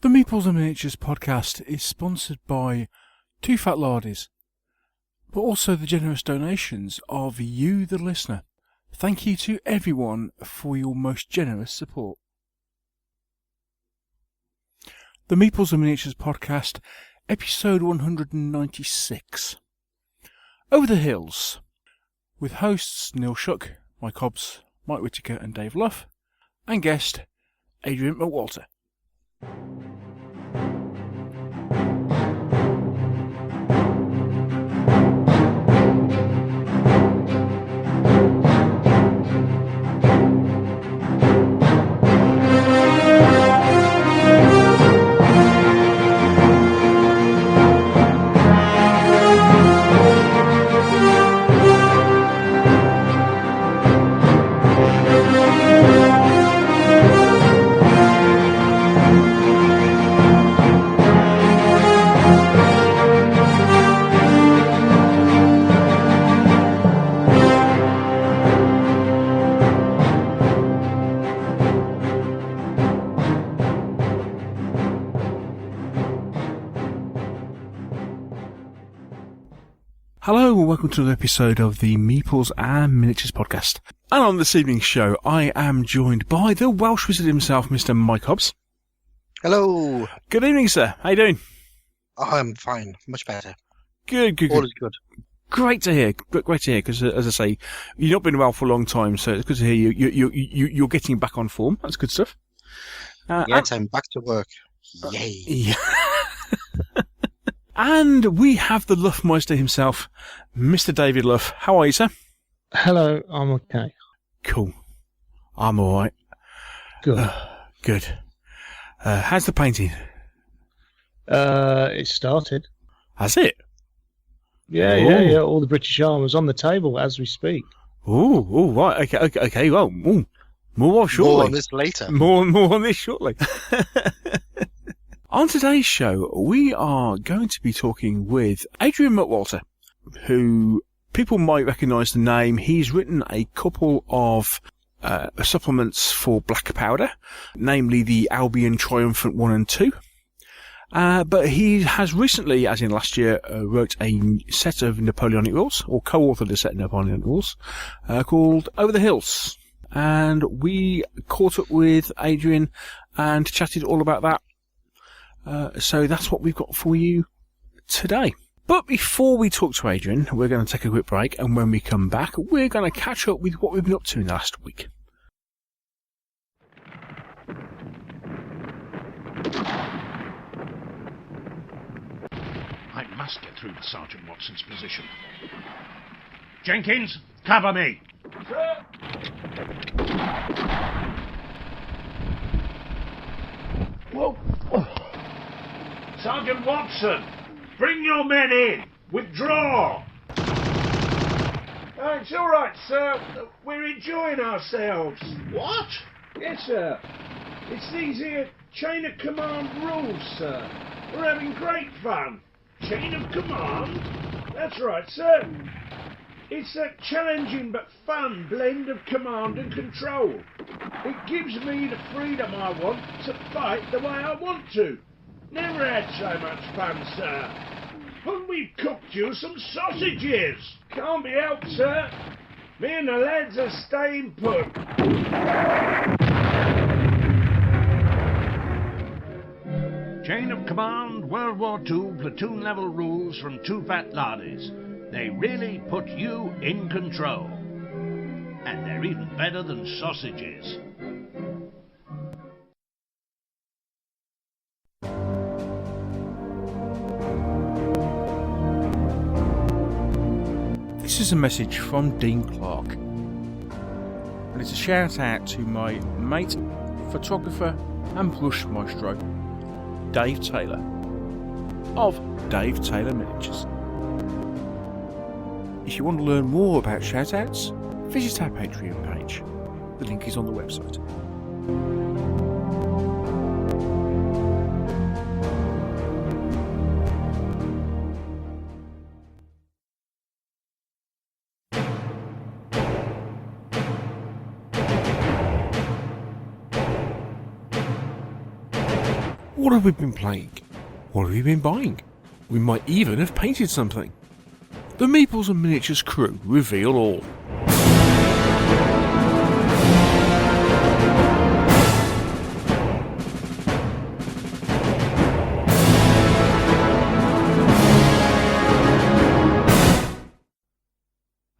The Meeples and Miniatures podcast is sponsored by Two Fat Lardies, but also the generous donations of you, the listener. Thank you to everyone for your most generous support. The Meeples and Miniatures podcast, episode 196. Over the Hills, with hosts Neil Shuck, Mike Hobbs, Mike Whitaker and Dave Luff, and guest Adrian McWalter. Hello and welcome to another episode of the Meeples and Miniatures podcast. And on this evening's show, I am joined by the Welsh wizard himself, Mr. Mike Hobbs. Hello. Good evening, sir. How you doing? Oh, I'm fine. Much better. Good. All is good. Great to hear. Great to hear, because as I say, you've not been well for a long time, so it's good to hear you're getting back on form. That's good stuff. Yes, I'm back to work. Yay. Yeah. And we have the Luffmeister himself, Mr. David Luff. How are you, sir? Hello, I'm okay. Cool. I'm alright. Good. Good. How's the painting? It started. Has it? Yeah. All the British armour's on the table as we speak. Oh, right. Okay. Well, more shortly. More on this later. More on this shortly. On today's show, we are going to be talking with Adrian McWalter, who people might recognise the name. He's written a couple of supplements for Black Powder, namely the Albion Triumphant 1 and 2. But he has recently, as in last year, wrote a set of Napoleonic rules, or co-authored a set of Napoleonic rules, called Over the Hills. And we caught up with Adrian and chatted all about that. So that's what we've got for you today. But before we talk to Adrian, we're going to take a quick break, and when we come back, we're going to catch up with what we've been up to in the last week. I must get through to Sergeant Watson's position. Jenkins, cover me! Sir! Whoa! Sergeant Watson, bring your men in. Withdraw. It's all right, sir. We're enjoying ourselves. What? Yes, sir. It's these here chain of command rules, sir. We're having great fun. Chain of command? That's right, sir. It's a challenging but fun blend of command and control. It gives me the freedom I want to fight the way I want to. Never had so much fun, sir. And we've cooked you some sausages. Can't be helped, sir. Me and the lads are staying put. Chain of Command World War II platoon level rules from Two Fat Lardies. They really put you in control. And they're even better than sausages. This is a message from Dean Clark, and it's a shout out to my mate, photographer and brush maestro, Dave Taylor, of Dave Taylor Miniatures. If you want to learn more about shoutouts, visit our Patreon page. The link is on the website. What have we been playing? What have we been buying? We might even have painted something. The Meeples and Miniatures crew reveal all.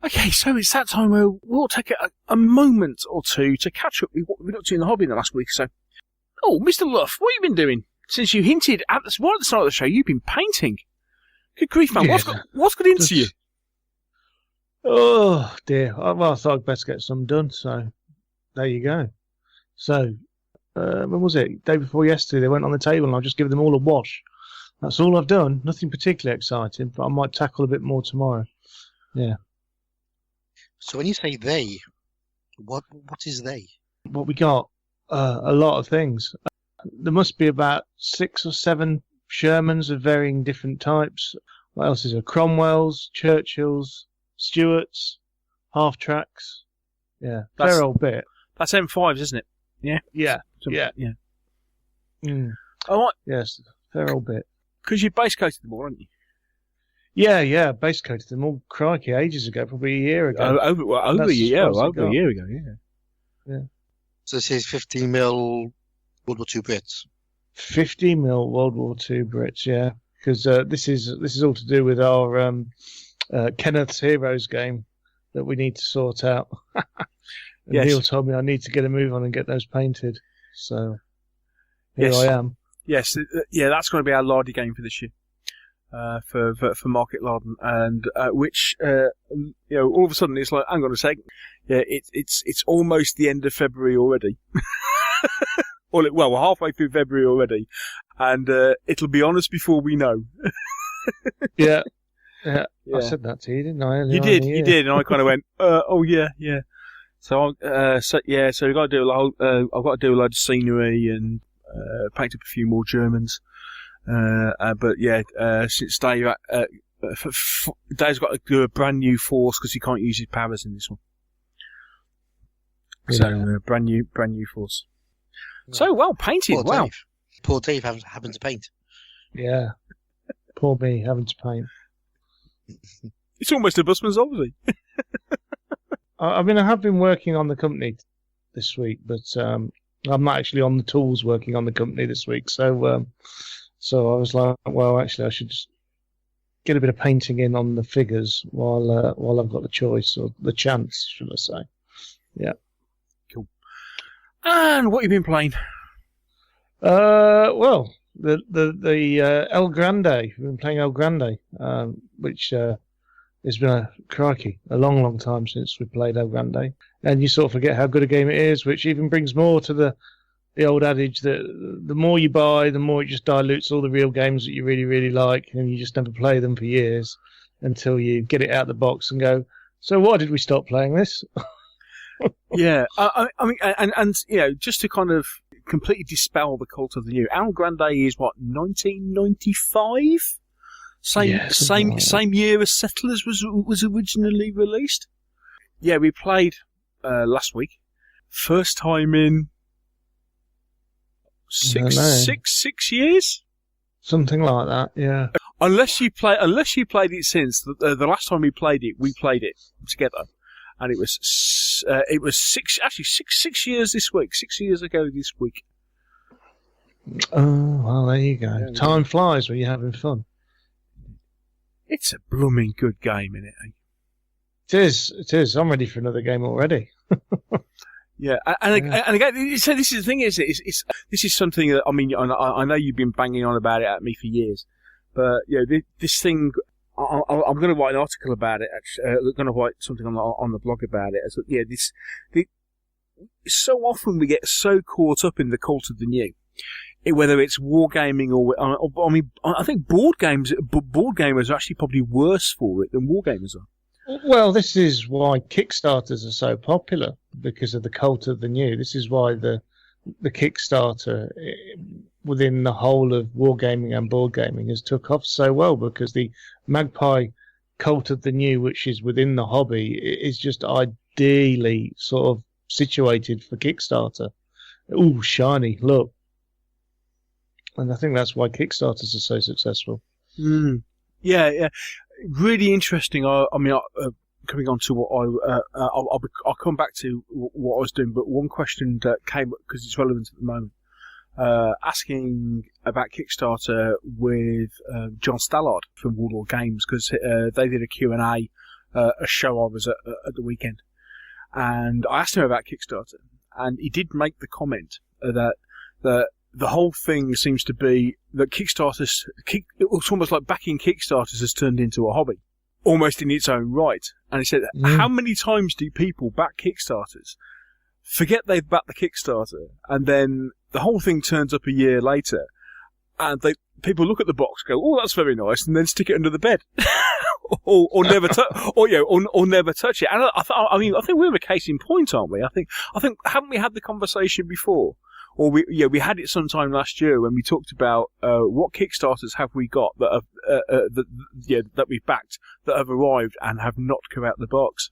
Okay, so it's that time where we'll take a moment or two to catch up with what we've been up to in the hobby in the last week or so. Oh, Mr. Luff, what have you been doing? Since you hinted right at the start of the show, you've been painting. Good grief, man. Yeah, What's got into you? Oh, dear. Well, I thought I'd best get some done, so there you go. So, when was it? Day before yesterday, they went on the table and I'll just give them all a wash. That's all I've done. Nothing particularly exciting, but I might tackle a bit more tomorrow. Yeah. So when you say they, what is they? What we got? A lot of things. There must be about 6 or 7 Shermans of varying different types. What else is there? Cromwells, Churchills, Stuarts, half-tracks. Yeah, fair old bit. That's M5s, isn't it? Yeah? Yeah, Yeah. Mm. Oh, right. Yes, fair old bit. Because you base coated them all, haven't you? Yeah, base coated them all, crikey, ages ago, probably a year ago. Over a year ago, yeah. So this is 50 mil World War II Brits. 50 mil World War II Brits, yeah. Because this is all to do with our Kenneth's Heroes game that we need to sort out. Yes. Neil told me I need to get a move on and get those painted. So here Yes. I am. Yes, that's going to be our Lardy game for this year. For Market Larden, and which all of a sudden it's like, hang on a sec, it's almost the end of February already. Well, we're halfway through February already, and it'll be on us before we know. Yeah. I said that to you, didn't I? You did, and I kind of went, oh yeah. So we've got to do I've got to do a load of scenery and paint up a few more Germans. Since Dave, Dave's got to do a brand new force because he can't use his powers in this one. Yeah. So brand new force. Yeah. So well painted. Wow. Poor Dave having to paint. Yeah. Poor me having to paint. It's almost a busman's holiday. I have been working on the company this week, but I'm not actually on the tools working on the company this week. So I was like, well, actually, I should just get a bit of painting in on the figures while I've got the choice, or the chance, should I say. Yeah. Cool. And what have you been playing? Well, the El Grande. We've been playing El Grande, which has been a long time since we played El Grande. And you sort of forget how good a game it is, which even brings more to the old adage that the more you buy, the more it just dilutes all the real games that you really, really like, and you just never play them for years until you get it out of the box and go, so why did we stop playing this? Yeah, I mean, and just to kind of completely dispel the cult of the new, El Grande is what, 1995? Same year as Settlers was originally released. Yeah, we played last week. First time in six years, something like that. Yeah. Unless you played it since the last time we played it together, and it was 6 years this week. 6 years ago this week. Oh well, there you go. Yeah, Time flies when you're having fun. It's a blooming good game, isn't it? It is. I'm ready for another game already. Yeah, and again, so this is the thing, this is something that, I mean, I know you've been banging on about it at me for years, but this thing, I'm going to write an article about it. Actually, I'm going to write something on the blog about it. So, so often we get so caught up in the cult of the new, whether it's wargaming or I mean, I think board gamers are actually probably worse for it than wargamers are. Well, this is why Kickstarters are so popular, because of the cult of the new. This is why the Kickstarter within the whole of wargaming and board gaming has took off so well, because the Magpie cult of the new, which is within the hobby, is just ideally sort of situated for Kickstarter. Ooh, shiny, look. And I think that's why Kickstarters are so successful. Yeah. Really interesting. Coming on to what I'll come back to what I was doing, but one question that came up because it's relevant at the moment. Asking about Kickstarter with John Stallard from Warlord Games, because they did a Q&A, a show I was at the weekend, and I asked him about Kickstarter, and he did make the comment that the whole thing seems to be that it's almost like backing Kickstarters has turned into a hobby, almost in its own right. And he said, how many times do people back Kickstarters, forget they've backed the Kickstarter, and then the whole thing turns up a year later, and people look at the box, go, "Oh, that's very nice," and then stick it under the bed, or never or never touch it. And I think we're a case in point, aren't we? I think haven't we had the conversation before, or we had it sometime last year when we talked about what Kickstarters have we got that have that we've backed that have arrived and have not come out the box.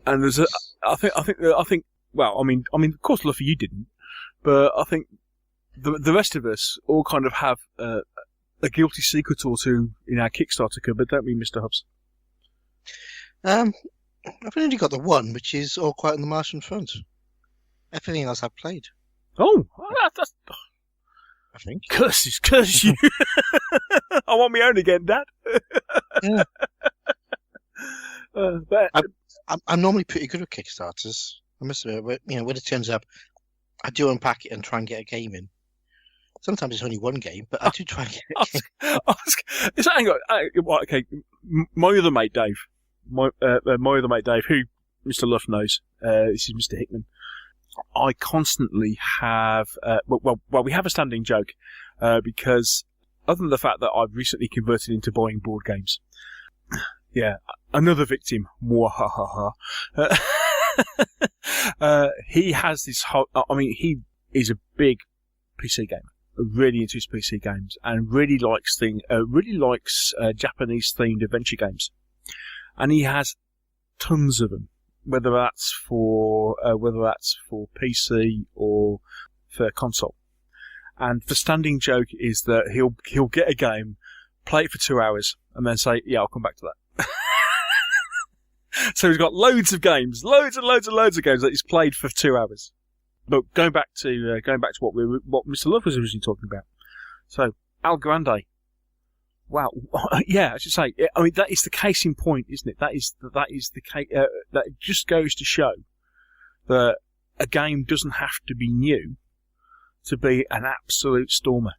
And I think. Well, I mean, of course, Luffy, you didn't. But I think the rest of us all kind of have a guilty secret or two in our Kickstarter cupboard, don't we, Mr. Hobbs? I've only got the one, which is All Quiet on the Martian Front. Everything else I've played. Oh, that's... I think. Curse you! I want my own again, Dad. Yeah. But I'm normally pretty good at Kickstarters. I must admit, but, when it turns up, I do unpack it and try and get a game in. Sometimes it's only one game, but I do try and get a game. Hang on. Okay, my other mate Dave, who Mr. Luff knows, this is Mr. Hickman. I constantly have, we have a standing joke, because other than the fact that I've recently converted into buying board games, yeah, another victim, mwahaha. He has this whole, he is a big PC gamer, really into his PC games, and really likes Japanese themed adventure games, and he has tons of them, whether that's for PC or for console. And the standing joke is that he'll get a game, play it for 2 hours, and then say, "Yeah, I'll come back to that." So he's got loads of games, loads and loads of games that he's played for 2 hours. But going back to what Mr. Love was originally talking about. So Al Grande, wow, yeah, I should say. I mean, that is the case in point, isn't it? That is the case. That just goes to show that a game doesn't have to be new to be an absolute stormer.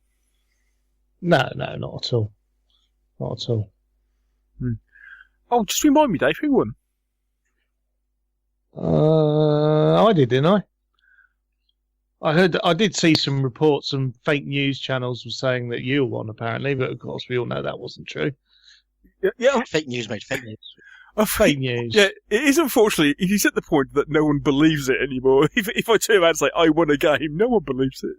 No, not at all. Not at all. Oh, just remind me, Dave, who won? I did, didn't I? I did see some reports, some fake news channels were saying that you won, apparently, but of course we all know that wasn't true. Yeah, fake news, mate, fake news. Fake news. Yeah, it is unfortunately, he's at the point that no one believes it anymore. If I turn around and say, I won a game, no one believes it.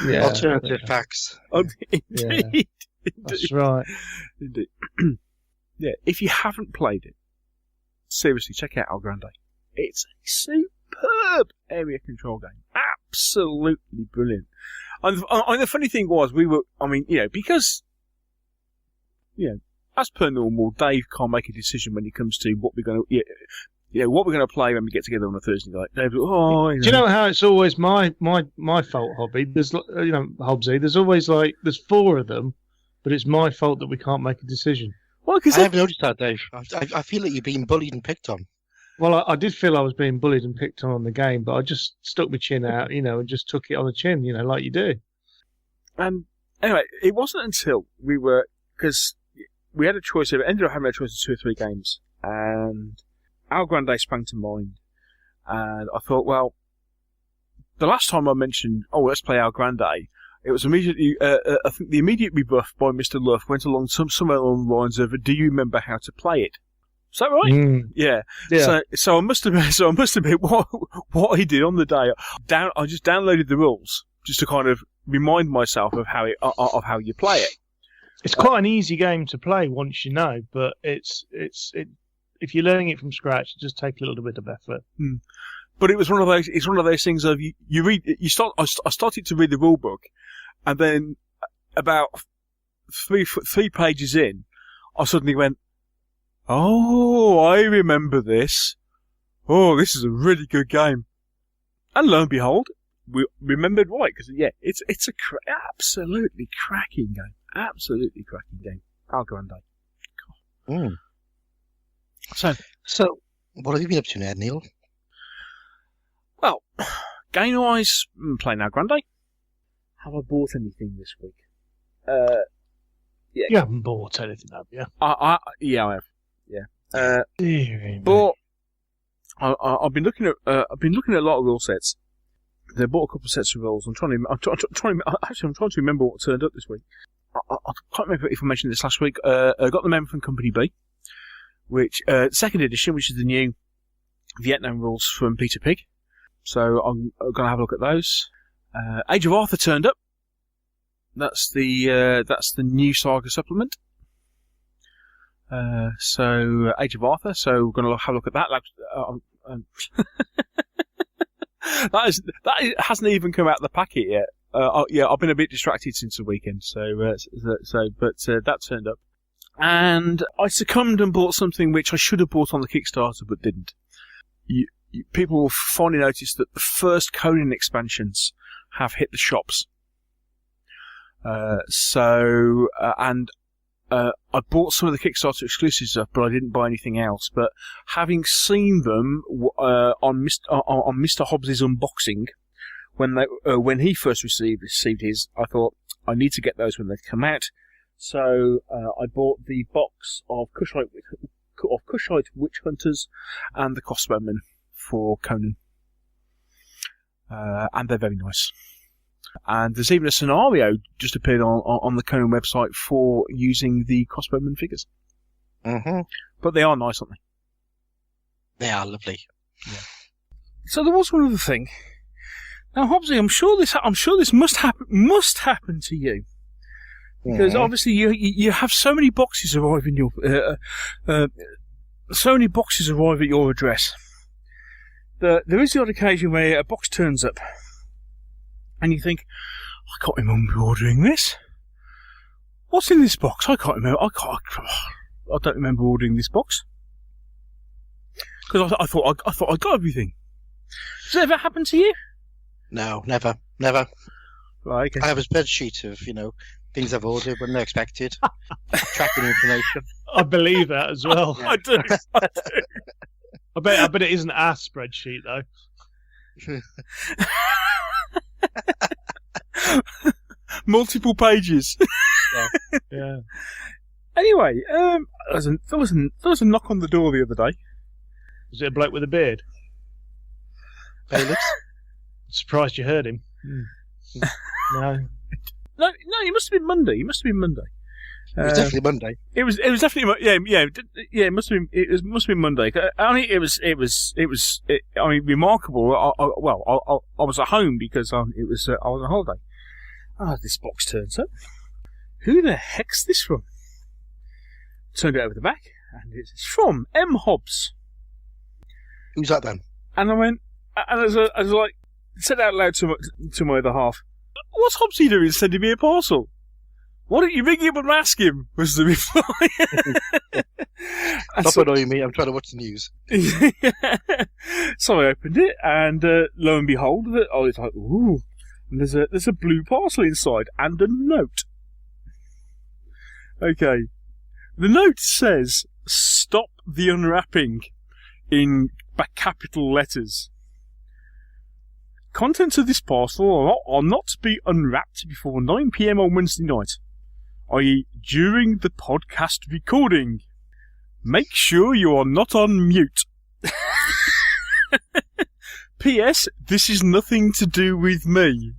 Yeah, Alternative facts. Indeed. Yeah. Indeed. That's right. Indeed. Yeah, if you haven't played it, seriously, check out El Grande. It's a superb area control game. Absolutely brilliant. And the funny thing was, because, as per normal, Dave can't make a decision when it comes to what we're going to play when we get together on a Thursday night. Dave, Do you know how it's always my fault, Hobby? There's, Hobbsy, there's always there's 4 of them, but it's my fault that we can't make a decision. Well, I have noticed that, Dave. I feel like you're being bullied and picked on. Well, I did feel I was being bullied and picked on the game, but I just stuck my chin out, and just took it on the chin, like you do. And anyway, it wasn't until because we had a choice, ended up having a choice of 2 or 3 games, and Al Grande sprang to mind, and I thought, well, the last time I mentioned, let's play Al Grande, it was immediately, I think the immediate rebuff by Mr. Luff went along somewhere along the lines of, do you remember how to play it? Is that right? Yeah. So I must admit what I did on the day. I just downloaded the rules just to kind of remind myself of how you play it. It's quite an easy game to play once you know, but it's if you're learning it from scratch, it just takes a little bit of effort. But it was one of those. It's one of those things of you read. I started to read the rule book, And then about three pages in, I suddenly went, oh, I remember this. Oh, this is a really good game. And lo and behold, we remembered why, because it's a absolutely cracking game. Absolutely cracking game. El Grande. Mm. So, what have you been up to now, Neil? Well, game-wise, playing El Grande. Have I bought anything this week? Yeah. You haven't bought anything, have you? I have. Yeah. But I've been looking at a lot of rule sets. They bought a couple of sets of rules. I'm trying to remember what turned up this week. I can't remember if I mentioned this last week. I got the member from Company B, which second edition, which is the new Vietnam rules from Peter Pig. So I'm going to have a look at those. Age of Arthur turned up. That's the new Saga supplement. So Age of Arthur. So we're going to have a look at that. That hasn't even come out of the packet yet. I've been a bit distracted since the weekend. But that turned up, and I succumbed and bought something which I should have bought on the Kickstarter but didn't. People will finally notice that the first Conan expansions have hit the shops. I bought some of the Kickstarter exclusive stuff, but I didn't buy anything else. But having seen them on Mr. Hobbs's unboxing, when he first received his, I thought I need to get those when they come out. So I bought the box of Kushite Witch Hunters and the Crossbowmen for Conan, and they're very nice. And there's even a scenario just appeared on the Conan website for using the Crossbowman figures. Mm-hmm. But they are nice, aren't they? They are lovely. Yeah. So there was one other thing. Now, Hobbsy, I'm sure this must happen to you, because obviously you have so many boxes arrive in your arrive at your address. There is the odd occasion where a box turns up, and you think, I can't remember ordering this. What's in this box? I can't remember. I don't remember ordering this box, because I thought I got everything. Does that ever happen to you? No, never. Right, okay. I have a spreadsheet of things I've ordered but not expected, tracking information. I believe that as well. I do. I bet it isn't our spreadsheet though. Multiple pages. Yeah. Anyway, there was a knock on the door the other day. Was it a bloke with a beard? Bailiffs? Surprised you heard him. No, it must have been Monday. It was definitely Monday. It was definitely It must have been Monday. It was remarkable. I was at home because I was on holiday. This box turns up. Who the heck's this from? Turned it over the back, and it's from M. Hobbs. Who's that then? And I went, and I was like, said out loud to my other half, "What's Hobbsy doing sending me a parcel? Why don't you ring him and ask him?" was the reply. Stop annoying me, I'm trying to watch the news. So I opened it, and lo and behold, I was like, ooh, and there's a blue parcel inside, and a note. Okay. The note says, "Stop the unwrapping," in capital letters. Contents of this parcel are not to be unwrapped before 9 p.m. on Wednesday night, i.e. during the podcast recording. Make sure you are not on mute. P.S. This is nothing to do with me.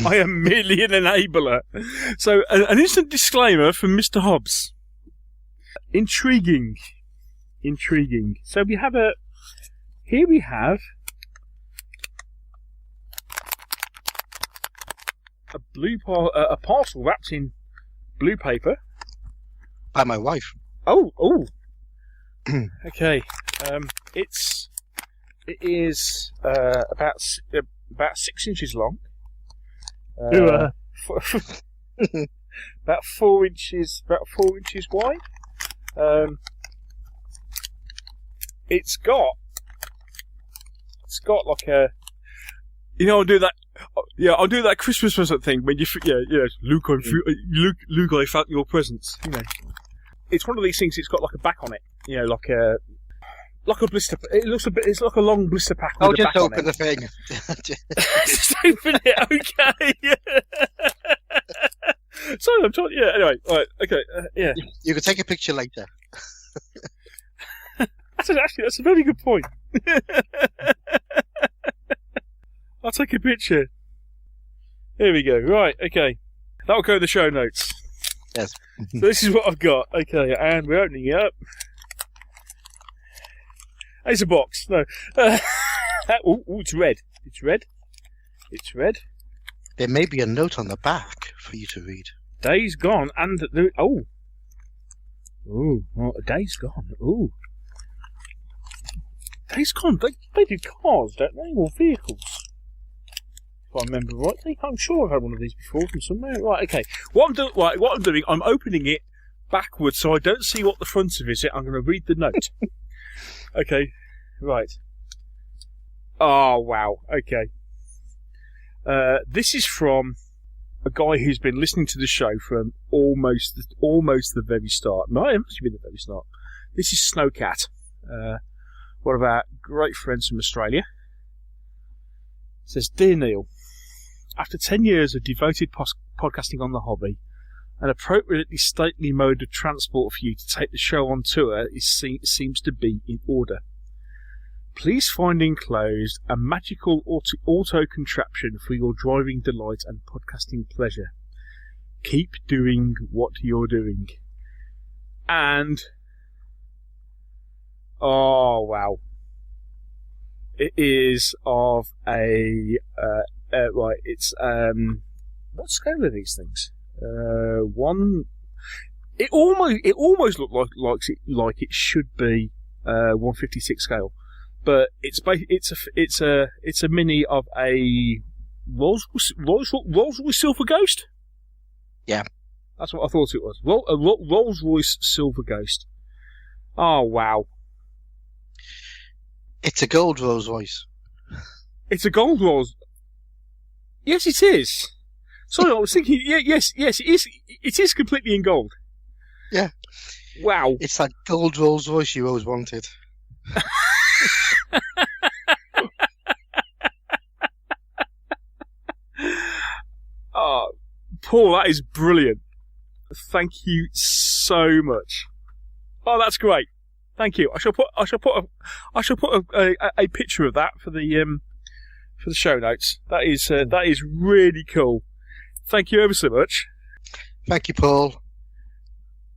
I am merely an enabler. So, an instant disclaimer from Mr. Hobbs. Intriguing. So here we have a parcel wrapped in blue paper. By my wife. Oh. Okay. It is about 6 inches long. about 4 inches wide. It's got like a, I'll do that. Yeah, I'll do that Christmas present thing when Luke, I felt your presence. It's one of these things. It's got like a back on it. Like a blister. It's like a long blister pack. Oh, with a just back open on it. the thing. Just open it. Okay. Sorry, I'm trying. Yeah. Anyway. All right. Okay. Yeah. You can take a picture later. That's a very good point. I'll take a picture. Here we go. Right, okay. That'll go in the show notes. Yes. So this is what I've got. Okay, and we're opening it up. It's a box. No. It's red. It's red. It's red. There may be a note on the back for you to read. Days gone and... Days gone. Ooh. Days gone. They do cars, don't they? Or vehicles. If I remember rightly. I'm sure I've had one of these before from somewhere. Right, okay. What I'm doing, I'm opening it backwards so I don't see what the front of it is. I'm going to read the note. Okay, right. Oh, wow. Okay. This is from a guy who's been listening to the show from almost the very start. No, it must have been the very start. This is Snowcat, one of our great friends from Australia. It says, Dear Neil, after 10 years of devoted podcasting on the hobby, an appropriately stately mode of transport for you to take the show on tour seems to be in order. Please find enclosed a magical auto contraption for your driving delight and podcasting pleasure. Keep doing what you're doing. And... oh, wow. It is of a... right, it's... what scale are these things? One... It almost looked like it should be 156 scale. But it's a mini of a Rolls-Royce Silver Ghost. Yeah, that's what I thought it was. A Rolls-Royce Silver Ghost. Oh wow! It's a gold Rolls-Royce. It's a gold Rolls. Yes, it is. Sorry, I was thinking. Yeah, yes, it is. It is completely in gold. Yeah. Wow. It's that gold Rolls-Royce you always wanted. Oh, Paul, that is brilliant. Thank you so much. Oh, that's great. Thank you. I shall put a picture of that for the show notes. That is really cool. Thank you ever so much. Thank you, Paul.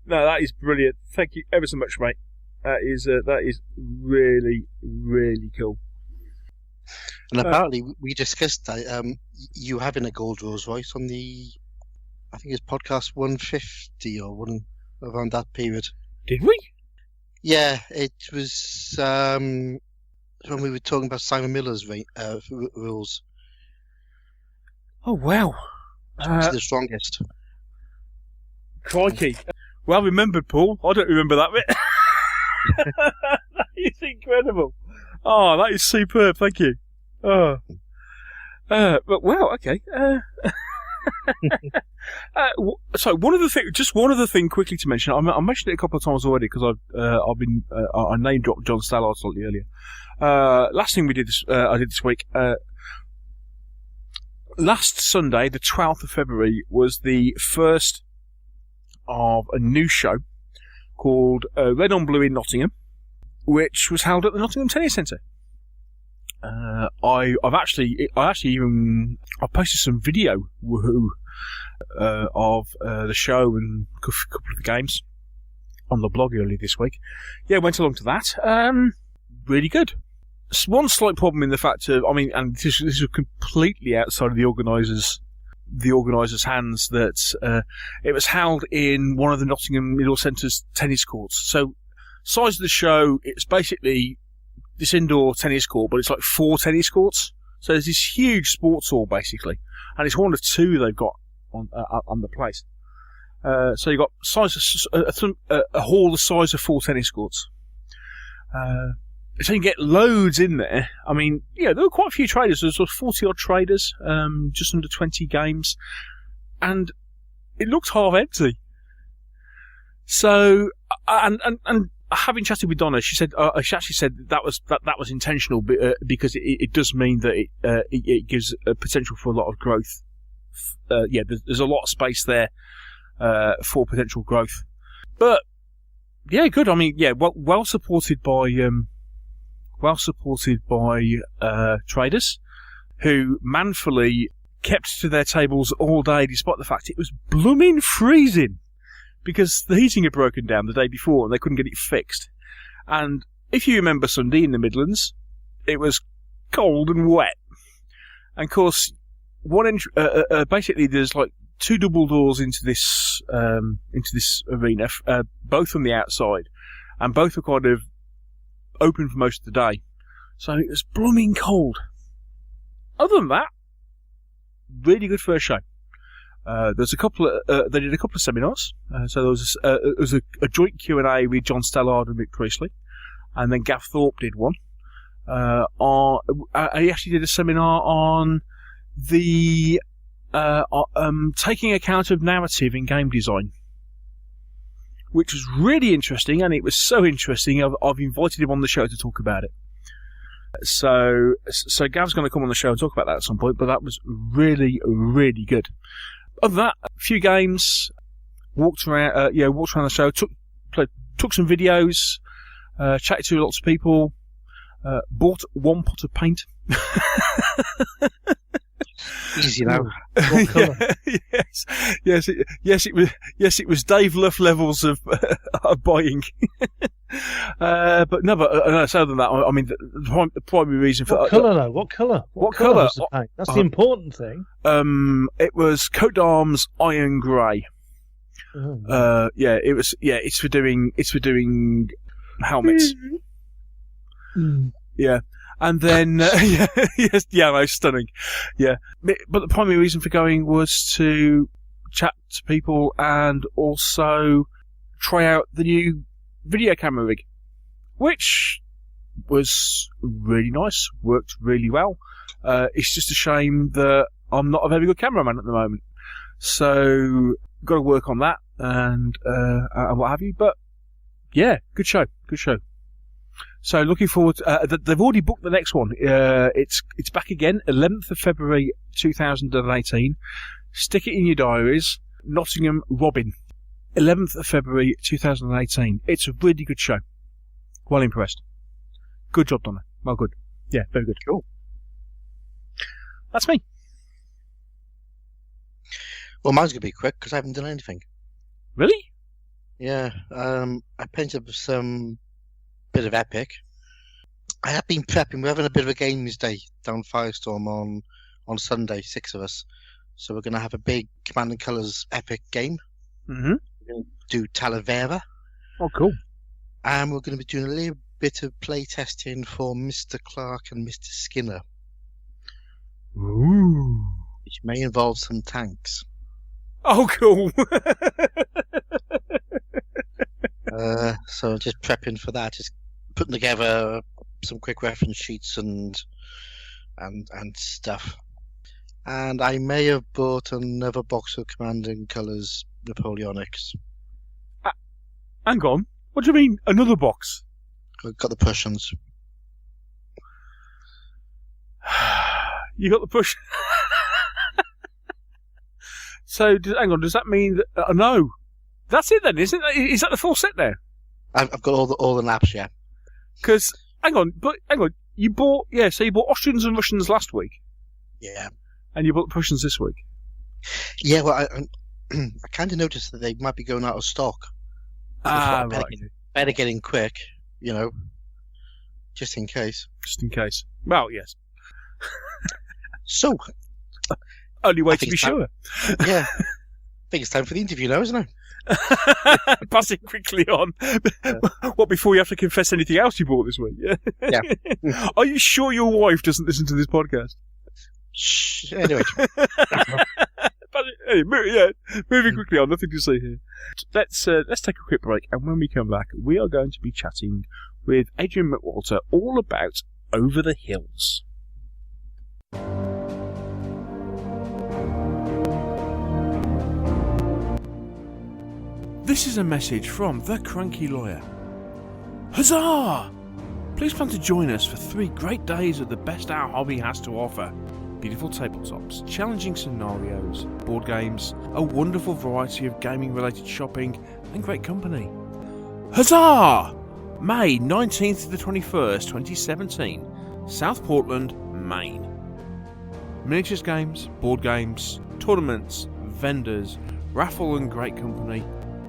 No, that is brilliant. Thank you ever so much, mate. That is really, really cool. And apparently, we discussed that you having a gold Rolls Royce on the, I think it's podcast 150 or one around that period. Did we? Yeah, it was when we were talking about Simon Miller's rules. Oh wow! The strongest. Crikey! Well remembered, Paul. I don't remember that bit. That is incredible. Oh, that is superb. Thank you. Oh. But wow. Okay. So one other thing quickly to mention. I mentioned it a couple of times already because I name dropped John Stallard slightly earlier. Last thing I did this week. Last Sunday, the 12th of February, was the first of a new show called Red on Blue in Nottingham, which was held at the Nottingham Tennis Centre. I posted some video of the show and a couple of the games on the blog earlier this week. Yeah, went along to that. Really good. One slight problem in the fact of, and this is completely outside of the organisers' hands, that it was held in one of the Nottingham Middle Centre's tennis courts. So, size of the show, it's basically this indoor tennis court, but it's like 4 tennis courts. So there's this huge sports hall, basically. And it's one of 2 they've got on the place. So you got a hall the size of 4 tennis courts. So you get loads in there. I mean, there were quite a few traders. There was 40 odd traders, just under 20 games, and it looked half empty. So, and having chatted with Donna, she actually said that was intentional, because it does mean that it gives a potential for a lot of growth. There's a lot of space there for potential growth. But yeah, good. I mean, well supported by traders who manfully kept to their tables all day, despite the fact it was blooming freezing, because the heating had broken down the day before and they couldn't get it fixed. And if you remember Sunday in the Midlands, it was cold and wet. And of course, basically there's like 2 double doors into this arena, both from the outside, and both were kind of open for most of the day. So it was blooming cold. Other than that, really good first show. There's a couple of, they did a couple of seminars. So there was a joint Q&A with John Stellard and Mick Priestley, and then Gav Thorpe did one. He actually did a seminar on the taking account of narrative in game design, which was really interesting, and it was so interesting I've invited him on the show to talk about it. So Gav's going to come on the show and talk about that at some point, but that was really, really good. Other than that, a few games, walked around the show, took some videos, chatted to lots of people, bought 1 pot of paint. Easy now. What colour? Yes, it was Dave Luff levels of buying. But other than that, I mean, the primary reason for what colour though? What colour? What colour? Was the paint? That's the important thing. It was coat d'arms iron grey. Oh. It was. Yeah, it's for doing helmets. Yeah. And then, no, stunning. Yeah. But the primary reason for going was to chat to people and also try out the new video camera rig, which was really nice, worked really well. It's just a shame that I'm not a very good cameraman at the moment. So, got to work on that and what have you. But, yeah, good show. So looking forward. They've already booked the next one. It's back again, 11th of February 2018. Stick it in your diaries. Nottingham Robin, 11th of February 2018. It's a really good show. Well impressed. Good job, Donna. Well, good. Yeah, very good. Cool. That's me. Well, mine's gonna be quick because I haven't done anything. Really? Yeah. I painted some bit of Epic. I have been prepping. We're having a bit of a games day down Firestorm on Sunday, 6 of us. So we're going to have a big Command & Colours Epic game. Mm-hmm. We're going to do Talavera. Oh, cool. And we're going to be doing a little bit of play testing for Mr. Clark and Mr. Skinner. Ooh. Which may involve some tanks. Oh, cool. So just prepping for that, just putting together some quick reference sheets and stuff. And I may have bought another box of Command & Colours Napoleonics. Hang on. What do you mean, another box? I've got the Prussians. You got the push. So, hang on, does that mean that... no. That's it then, isn't it? Is that the full set there? I've got all the laps, yeah. Because, hang on, you bought Austrians and Russians last week. Yeah. And you bought the Prussians this week. Yeah, well, I kind of noticed that they might be going out of stock. Right. Better get in quick, just in case. Just in case. Well, yes. So. Only way to be sure. Yeah. I think it's time for the interview now, isn't it? Pass it quickly on. What, before you have to confess anything else you bought this week? Yeah. Are you sure your wife doesn't listen to this podcast? Shh. Anyway. But Moving quickly on, nothing to see here. Let's take a quick break, and when we come back, we are going to be chatting with Adrian McWalter all about Over the Hills. This is a message from The Cranky Lawyer. Huzzah! Please plan to join us for 3 great days of the best our hobby has to offer. Beautiful tabletops, challenging scenarios, board games, a wonderful variety of gaming-related shopping, and great company. Huzzah! May 19th to the 21st, 2017, South Portland, Maine. Miniatures games, board games, tournaments, vendors, raffle and great company.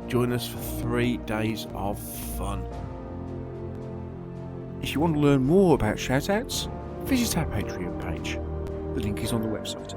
Join us for 3 days of fun. If you want to learn more about shoutouts, visit our Patreon page. The link is on the website.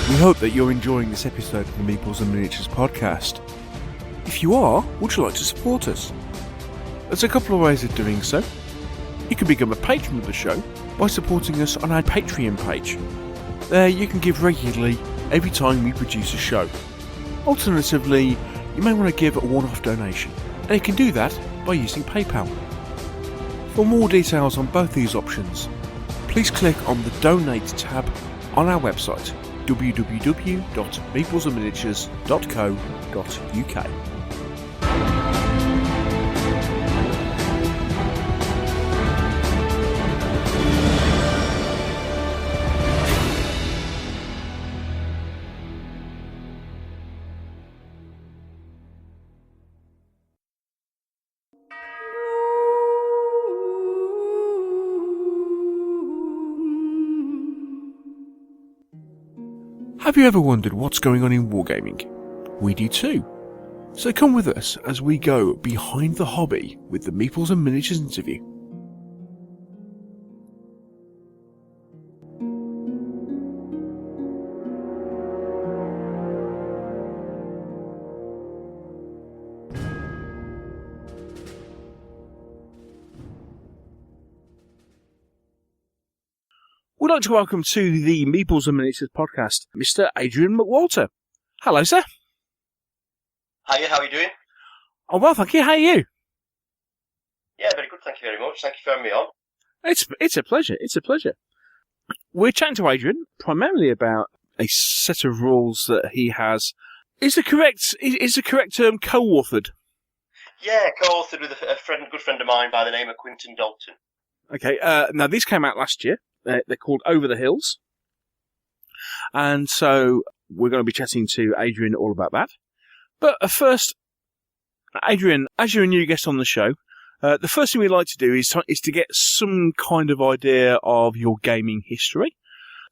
We hope that you're enjoying this episode of the Meeples and Miniatures podcast. If you are, would you like to support us? There's a couple of ways of doing so. You can become a patron of the show by supporting us on our Patreon page. There you can give regularly every time we produce a show. Alternatively, you may want to give a one-off donation, and you can do that by using PayPal. For more details on both these options, please click on the Donate tab on our website www.meeplesandminiatures.co.uk. Have you ever wondered what's going on in wargaming? We do too. So come with us as we go behind the hobby with the Meeples and Miniatures interview. We'd like to welcome to the Meeples and Miniatures podcast, Mr. Adrian McWalter. Hello, sir. Hiya, how are you doing? Oh, well, thank you. How are you? Yeah, very good, thank you very much. Thank you for having me on. It's a pleasure. It's a pleasure. We're chatting to Adrian primarily about a set of rules that he has. Is the correct term co-authored? Yeah, co-authored with a good friend of mine by the name of Quinton Dalton. Okay, now these came out last year. They're called Over the Hills. And so we're going to be chatting to Adrian all about that. But first, Adrian, as you're a new guest on the show, the first thing we'd like to do is to get some kind of idea of your gaming history.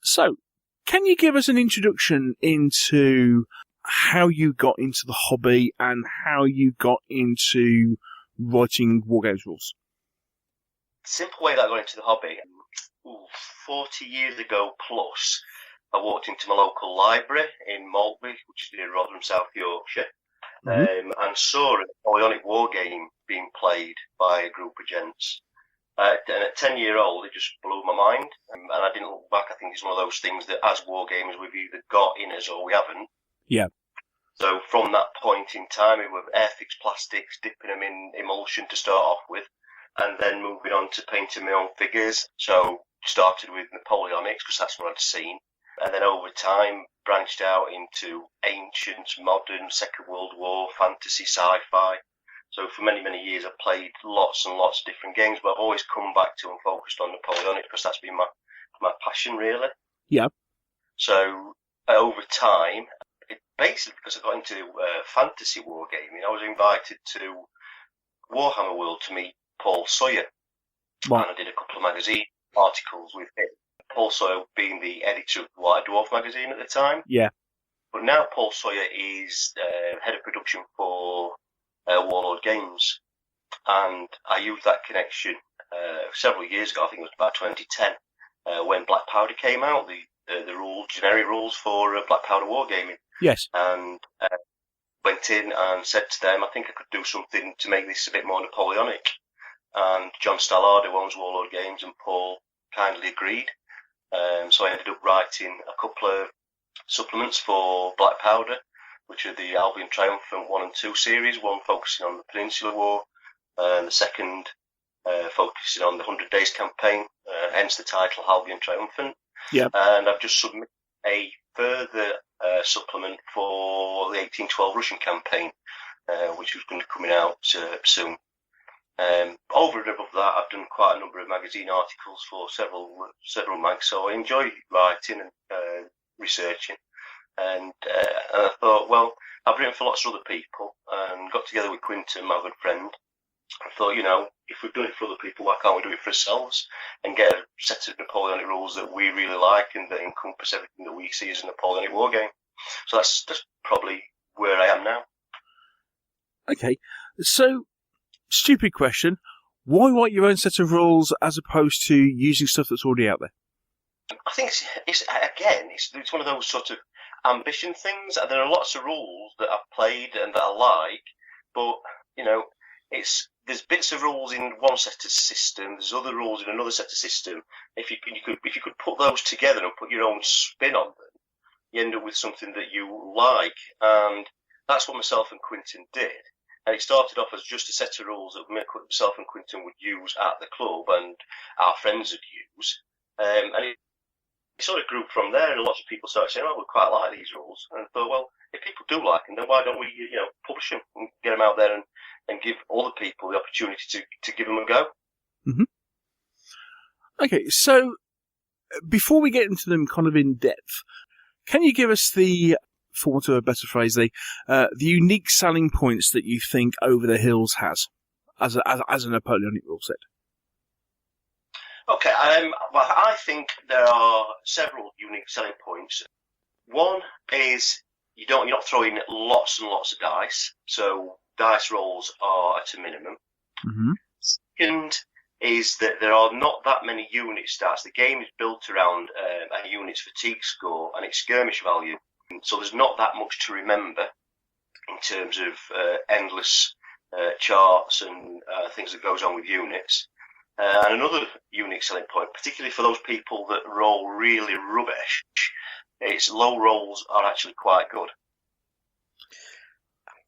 So, can you give us an introduction into how you got into the hobby and how you got into writing wargames rules? Simple way that I got into the hobby. 40 years ago plus, I walked into my local library in Maltby, which is near Rotherham, South Yorkshire, and saw a Napoleonic war game being played by a group of gents. And at 10-year-old, it just blew my mind, and I didn't look back. I think it's one of those things that as war games we've either got in us or we haven't. Yeah. So from that point in time, it was airfix plastics, dipping them in emulsion to start off with, and then moving on to painting my own figures. So started with Napoleonics because that's what I'd seen, and then over time branched out into ancient, modern, Second World War, fantasy, sci-fi. So for many, many years I've played lots and lots of different games, but I've always come back to and focused on Napoleonic because that's been my passion, really. Yeah. So over time, basically because I got into fantasy wargaming, I was invited to Warhammer World to meet Paul Sawyer. Wow. And I did a couple of magazine articles with him. Paul Sawyer being the editor of White Dwarf magazine at the time. Yeah. But now Paul Sawyer is head of production for Warlord Games. and I used that connection several years ago. I think it was about 2010 when Black Powder came out. The generic rules for Black Powder Wargaming. Yes. And went in and said to them, I think I could do something to make this a bit more Napoleonic. And John Stallard, who owns Warlord Games, and Paul kindly agreed. So I ended up writing a couple of supplements for Black Powder, which are the Albion Triumphant 1 and 2 series, one focusing on the Peninsular War, and the second focusing on the 100 Days campaign, hence the title Albion Triumphant. Yeah. And I've just submitted a further supplement for the 1812 Russian campaign, which is going to be coming out soon. Over and above that, I've done quite a number of magazine articles for several mags, so I enjoy writing and researching. And I thought, well, I've written for lots of other people and got together with Quinton, my good friend. I thought, if we've done it for other people, why can't we do it for ourselves and get a set of Napoleonic rules that we really like and that encompass everything that we see as a Napoleonic war game? So that's probably where I am now. Okay, so stupid question: why write your own set of rules as opposed to using stuff that's already out there? I think it's one of those sort of ambition things. There are lots of rules that I've played and that I like, but there's bits of rules in one set of system, there's other rules in another set of system. If you could put those together and put your own spin on them, you end up with something that you like, and that's what myself and Quinton did. And it started off as just a set of rules that myself and Quinton would use at the club and our friends would use, and it sort of grew from there, and lots of people started saying, we quite like these rules. And I thought, well, if people do like them, then why don't we, publish them and get them out there and give other people the opportunity to give them a go? Mm-hmm. Okay, so before we get into them kind of in depth, can you give us for want of a better phrase, the unique selling points that you think Over the Hills has as a Napoleonic rule set? Okay, well, I think there are several unique selling points. One is you're not throwing lots and lots of dice, so dice rolls are at a minimum. Mm-hmm. Second is that there are not that many unit stats. The game is built around a unit's fatigue score and its skirmish value, so there's not that much to remember in terms of endless charts and things that goes on with units. And another unique selling point, particularly for those people that roll really rubbish, is low rolls are actually quite good.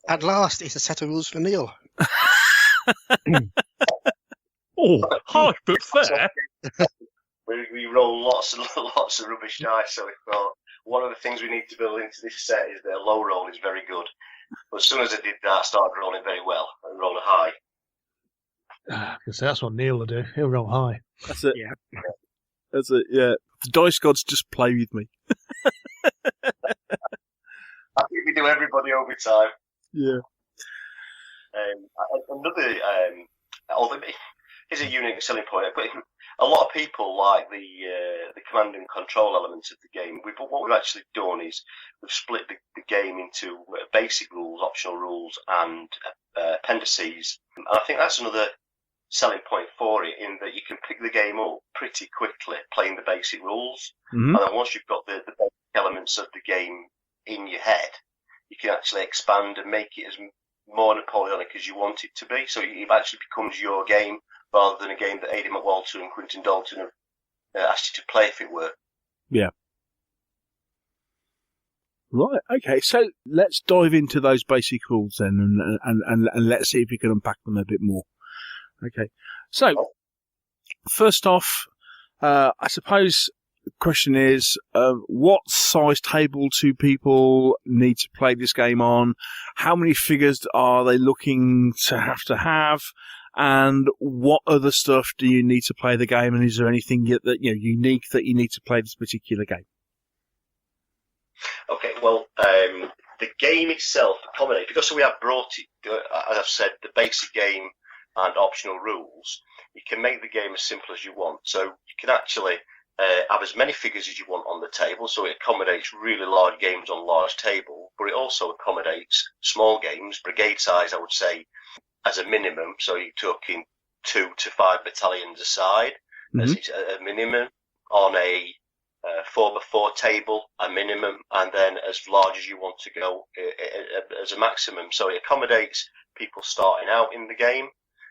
At last, it's a set of rules for Neil. Harsh but fair. We roll lots and lots of rubbish dice, so we thought one of the things we need to build into this set is that a low roll is very good. But as soon as I did that, I started rolling very well and rolling high. Because that's what Neil will do. He'll roll high. That's it. Yeah. That's it, yeah. The dice gods just play with me. I think we do everybody over time. Yeah. Although it is a unique selling point, but a lot of people like the command and control elements of the game. What we've actually done is we've split the game into basic rules, optional rules, and appendices. And I think that's another selling point for it, in that you can pick the game up pretty quickly playing the basic rules. Mm-hmm. And then once you've got the basic elements of the game in your head, you can actually expand and make it as more Napoleonic as you want it to be. So it actually becomes your game rather than a game that Adrian McWalter and Quinton Dalton have asked you to play, if it were. Yeah. Right, okay, so let's dive into those basic rules then and let's see if we can unpack them a bit more. Okay, so first off, I suppose the question is, what size table do people need to play this game on? How many figures are they looking to have? And what other stuff do you need to play the game? And is there anything that unique that you need to play this particular game? Okay, well, the game itself accommodates, because we have brought it, as I've said, the basic game and optional rules. You can make the game as simple as you want. So you can actually have as many figures as you want on the table, so it accommodates really large games on large table, but it also accommodates small games, brigade size, I would say, as a minimum. So you're talking 2 to 5 battalions a side as a minimum, on a 4x4 table, a minimum, and then as large as you want to go as a maximum. So it accommodates people starting out in the game,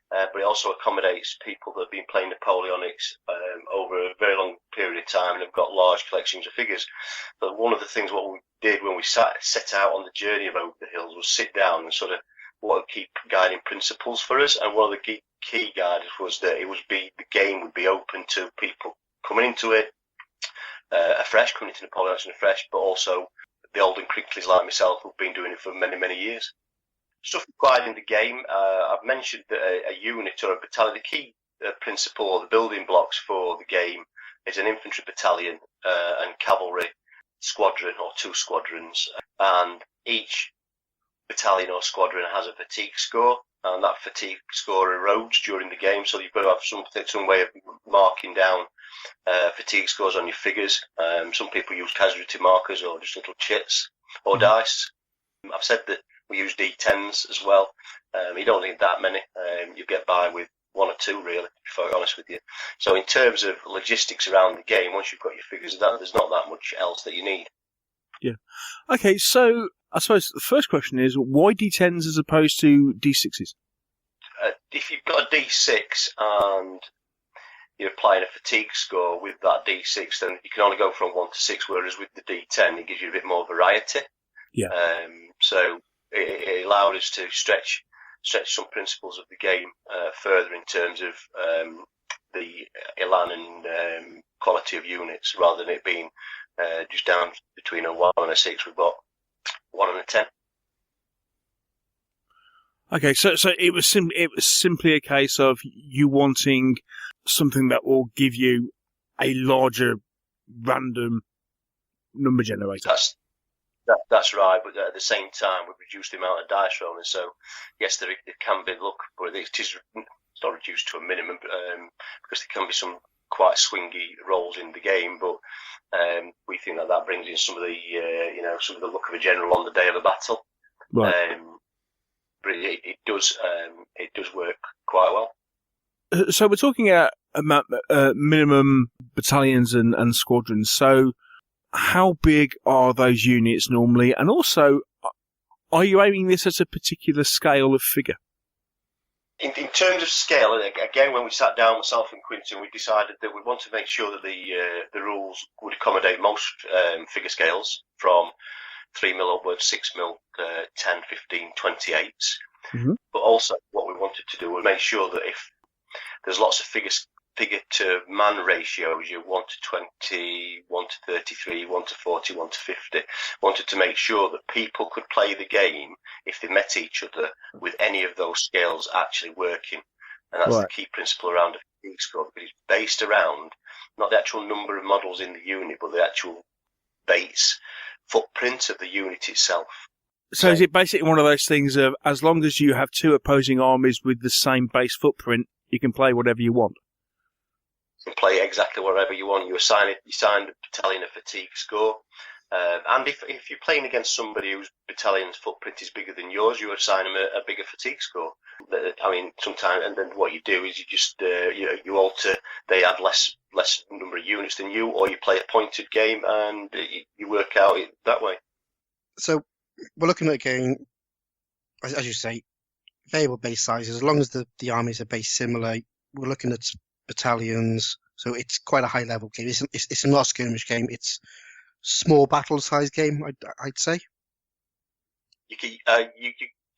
but it also accommodates people that have been playing Napoleonics over a very long period of time and have got large collections of figures. But one of the things what we did when we set out on the journey of Over the Hills was sit down and sort of what would keep guiding principles for us. And one of the key guides was that the game would be open to people coming into it afresh, coming into Napoleonics and afresh, but also the old and crinklies like myself who've been doing it for many, many years. Stuff required in the game, I've mentioned that a unit or a battalion, the key principle or the building blocks for the game is an infantry battalion and cavalry squadron or 2 squadrons, and each battalion or squadron has a fatigue score, and that fatigue score erodes during the game, so you've got to have some way of marking down fatigue scores on your figures. Some people use casualty markers or just little chits or dice. I've said that we use D10s as well. You don't need that many. You get by with 1 or 2 really, to be quite honest with you. So in terms of logistics around the game, once you've got your figures, there's not that much else that you need. Yeah. Okay, so I suppose the first question is, why D10s as opposed to D6s? If you've got a D6 and you're applying a fatigue score with that D6, then you can only go from 1 to 6, whereas with the D10, it gives you a bit more variety. Yeah. So it allowed us to stretch some principles of the game further in terms of the elan and quality of units, rather than it being just down between a 1 and a 6. We've got 1 and a 10. Okay, so it was simply a case of you wanting something that will give you a larger random number generator. That's right, but at the same time we've reduced the amount of dice rolling. So yes, there can be but it's not reduced to a minimum because there can be some quite swingy rolls in the game. But we think that brings in some of the some of the look of a general on the day of a battle. Right. But it does work quite well. So we're talking about minimum battalions and squadrons. So how big are those units normally? And also, are you aiming this at a particular scale of figure? In terms of scale, again, when we sat down, myself and Quinton, we decided that we want to make sure that the rules would accommodate most figure scales from 3mm upwards, 6mm, 10, 15, 28s. Mm-hmm. But also what we wanted to do was make sure that if there's lots of figure to man ratios, you 1 to 20, 1 to 33, 1 to 40, 1 to 50, wanted to make sure that people could play the game if they met each other with any of those scales actually working. And that's the key principle around a fatigue score, because it's based around not the actual number of models in the unit, but the actual base footprint of the unit itself. So is it basically one of those things of, as long as you have 2 opposing armies with the same base footprint, you can play whatever you want? You can play exactly whatever you want. You assign the battalion a fatigue score. And if you're playing against somebody whose battalion's footprint is bigger than yours, you assign them a bigger fatigue score. I mean, sometimes, and then what you do is you just you alter. They have less number of units than you, or you play a pointed game and you work out it that way. So we're looking at a game, as you say, variable base sizes. As long as the armies are based similar, we're looking at battalions. So it's quite a high level game. It's not a skirmish game. It's small battle size game, I'd say. You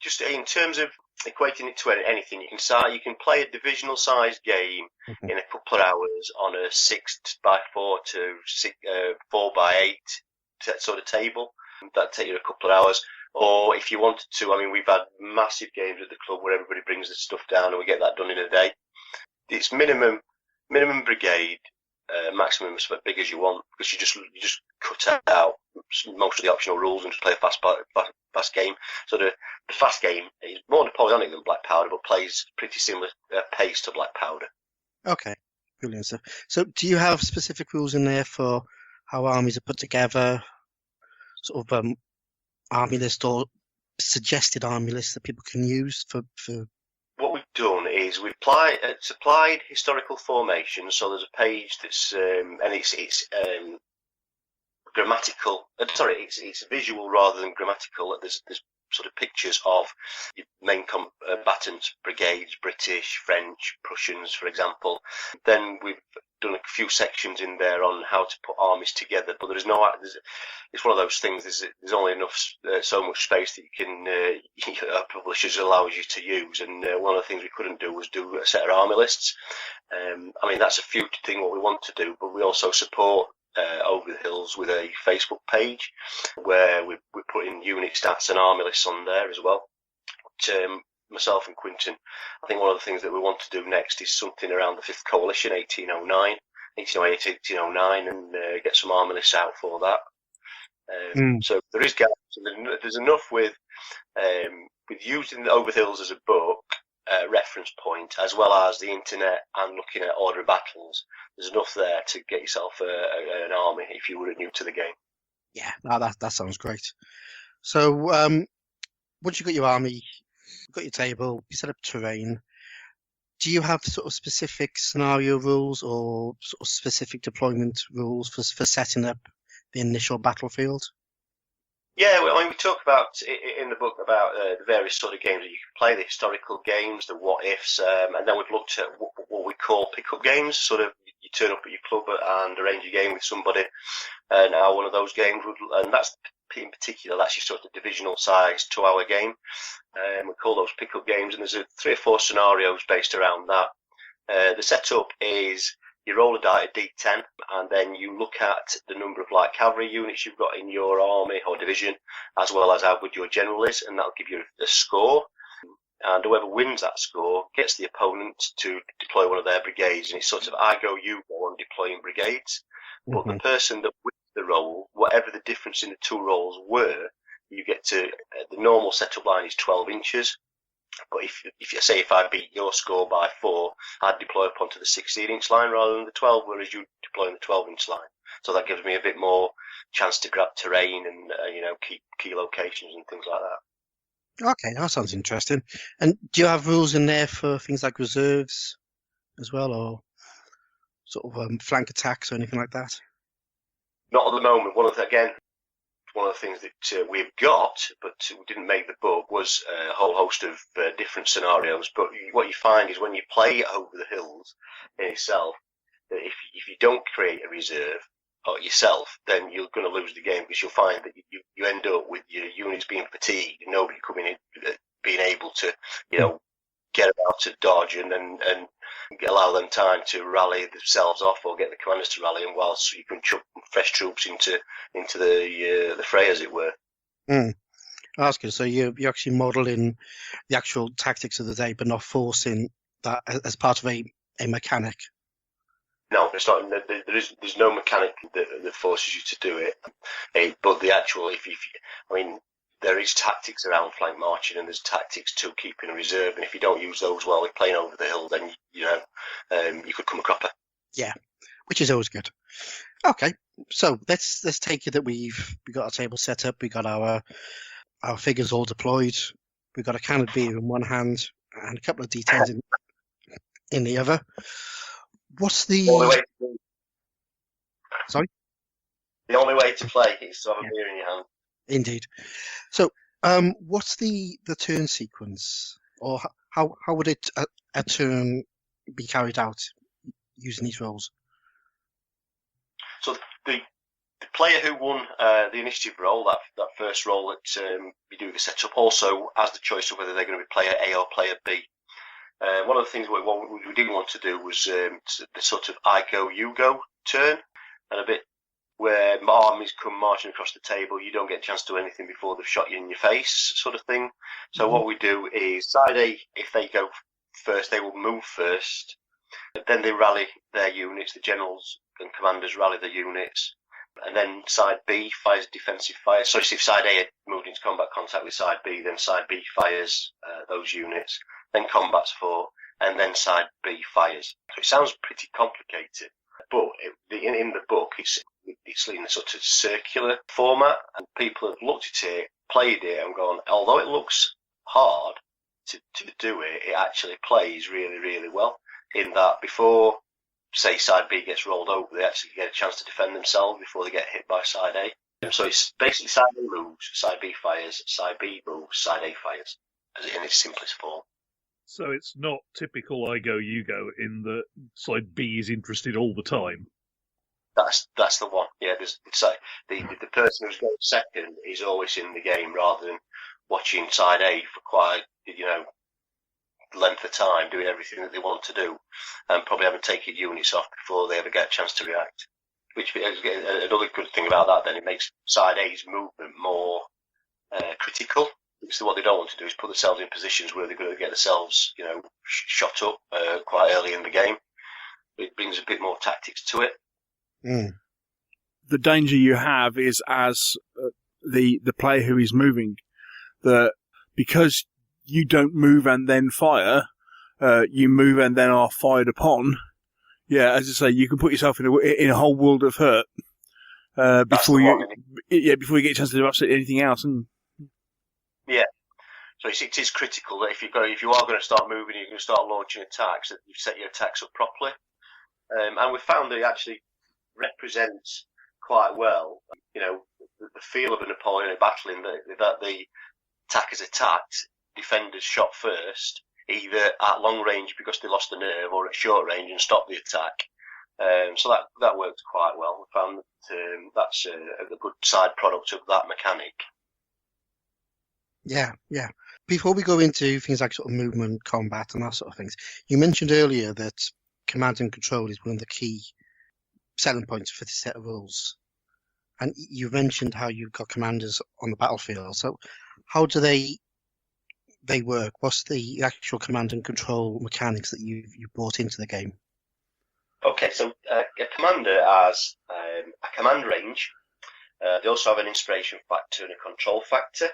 just, in terms of equating it to anything, you can play a divisional sized game in a couple of hours on a 6x4 to 4x8 sort of table. That'd take you a couple of hours. Or if you wanted to, I mean, we've had massive games at the club where everybody brings the stuff down and we get that done in a day. It's minimum brigade, maximum as big as you want, because you just cut out most of the optional rules and just play a fast game. So the fast game is more Napoleonic than Black Powder, but plays pretty similar pace to Black Powder. Okay, brilliant stuff. So do you have specific rules in there for how armies are put together, sort of army list or suggested army list that people can use for done is we've applied historical formations. So there's a page that's and it's grammatical. Sorry, it's visual rather than grammatical. There's sort of pictures of your main combatants, brigades, British, French, Prussians, for example. Then we've done a few sections in there on how to put armies together, but it's one of those things. There's only enough so much space that you can publishers allows you to use, and one of the things we couldn't do was do a set of army lists. I mean, that's a future thing what we want to do, but we also support Over the Hills with a Facebook page where we put in unit stats and army lists on there as well. But, myself and Quinton, I think one of the things that we want to do next is something around the 5th Coalition, 1808, 1809, and get some army lists out for that. So there is gaps, and there's enough with using Over the Hills as a book reference point, as well as the internet and looking at order of battles. There's enough there to get yourself an army if you were new to the game. Yeah, no, that sounds great. So once you've got your army, you've got your table, you set up terrain, do you have sort of specific scenario rules or sort of specific deployment rules for setting up the initial battlefield? Yeah, well, I mean, we talk about in the book about the various sort of games that you can play, the historical games, the what-ifs, and then we've looked at what we call pick-up games, sort of you turn up at your club and arrange a game with somebody, and now one of those games and that's in particular, that's your sort of divisional size 2-hour game. We call those pick-up games, and there's 3 or 4 scenarios based around that. The setup is you roll a die, a d10, and then you look at the number of light cavalry units you've got in your army or division, as well as how good your general is, and that'll give you a score. And whoever wins that score gets the opponent to deploy one of their brigades, and it's sort of I go, you go on deploying brigades. But the person that wins the roll, whatever the difference in the 2 rolls were, you get to the normal setup line is 12 inches. But if I beat your score by 4, I'd deploy up onto the 16-inch line rather than the 12, whereas you deploy on the 12-inch line. So that gives me a bit more chance to grab terrain and keep key locations and things like that. Okay, that sounds interesting. And do you have rules in there for things like reserves as well, or sort of flank attacks or anything like that? Not at the moment. One of the things that we've got, but we didn't make the book, was a whole host of different scenarios. But what you find is when you play Over the Hills in itself, that if you don't create a reserve yourself, then you're going to lose the game, because you'll find that you end up with your units being fatigued and nobody coming in, being able to, get about to dodge and allow them time to rally themselves off or get the commanders to rally, and whilst you can chuck fresh troops into the fray, as it were. That's good. So you're actually modelling the actual tactics of the day, but not forcing that as part of a mechanic. No, it's not. There's no mechanic that forces you to do it. But the actual, there is tactics around flank marching, and there's tactics to keeping a reserve. And if you don't use those while you're playing Over the Hill, then you could come a cropper. Yeah, which is always good. Okay, so let's take it that we got our table set up, we got our figures all deployed, we got a can of beer in one hand and a couple of D10s in the other. What's the Sorry? The only way to play is to have a beer in your hand. Indeed. So, what's the turn sequence, or how would a turn be carried out using these rolls? So the player who won the initiative roll, that first roll that you do the setup, also has the choice of whether they're going to be player A or player B. One of the things we didn't want to do was the sort of I go, you go turn, and a bit where armies come marching across the table, you don't get a chance to do anything before they've shot you in your face, sort of thing. So what we do is side A, if they go first, they will move first. Then they rally their units, the generals and commanders rally the units. And then side B fires defensive fire. So if side A had moved into combat contact with side B, then side B fires those units. Then combat's fought, and then side B fires. So it sounds pretty complicated, but in the book it's in a sort of circular format, and people have looked at it, played it, and gone, although it looks hard, to do it, it actually plays really, really well. In that before, say, side B gets rolled over, they actually get a chance to defend themselves before they get hit by side A. Yeah. So it's basically side A moves, side B fires, side B moves, side A fires, in its simplest form. So it's not typical I go, you go, in that side B is interested all the time. That's the one. Yeah, it's like the person who's going second is always in the game rather than watching side A for quite length of time, doing everything that they want to do, and probably having taken units off before they ever get a chance to react. Which another good thing about that, then it makes side A's movement more critical. Because what they don't want to do is put themselves in positions where they're going to get themselves, shot up quite early in the game. It brings a bit more tactics to it. Mm. The danger you have is as the player who is moving, that because you don't move and then fire, you move and then are fired upon. Yeah, as I say, you can put yourself in a whole world of hurt before you get a chance to do absolutely anything else. Yeah, so it is critical that if you are going to start moving, you're going to start launching attacks, that you set your attacks up properly. And we found that it actually represents quite well, the feel of a Napoleonic battle in that the attackers attacked, defenders shot first, either at long range because they lost the nerve, or at short range and stopped the attack. So that worked quite well. We found that that's a good side product of that mechanic. Yeah. Before we go into things like sort of movement, combat, and that sort of things, you mentioned earlier that command and control is one of the key selling points for this set of rules. And you mentioned how you've got commanders on the battlefield. So how do they work? What's the actual command and control mechanics that you brought into the game? Okay, so a commander has a command range. They also have an inspiration factor and a control factor.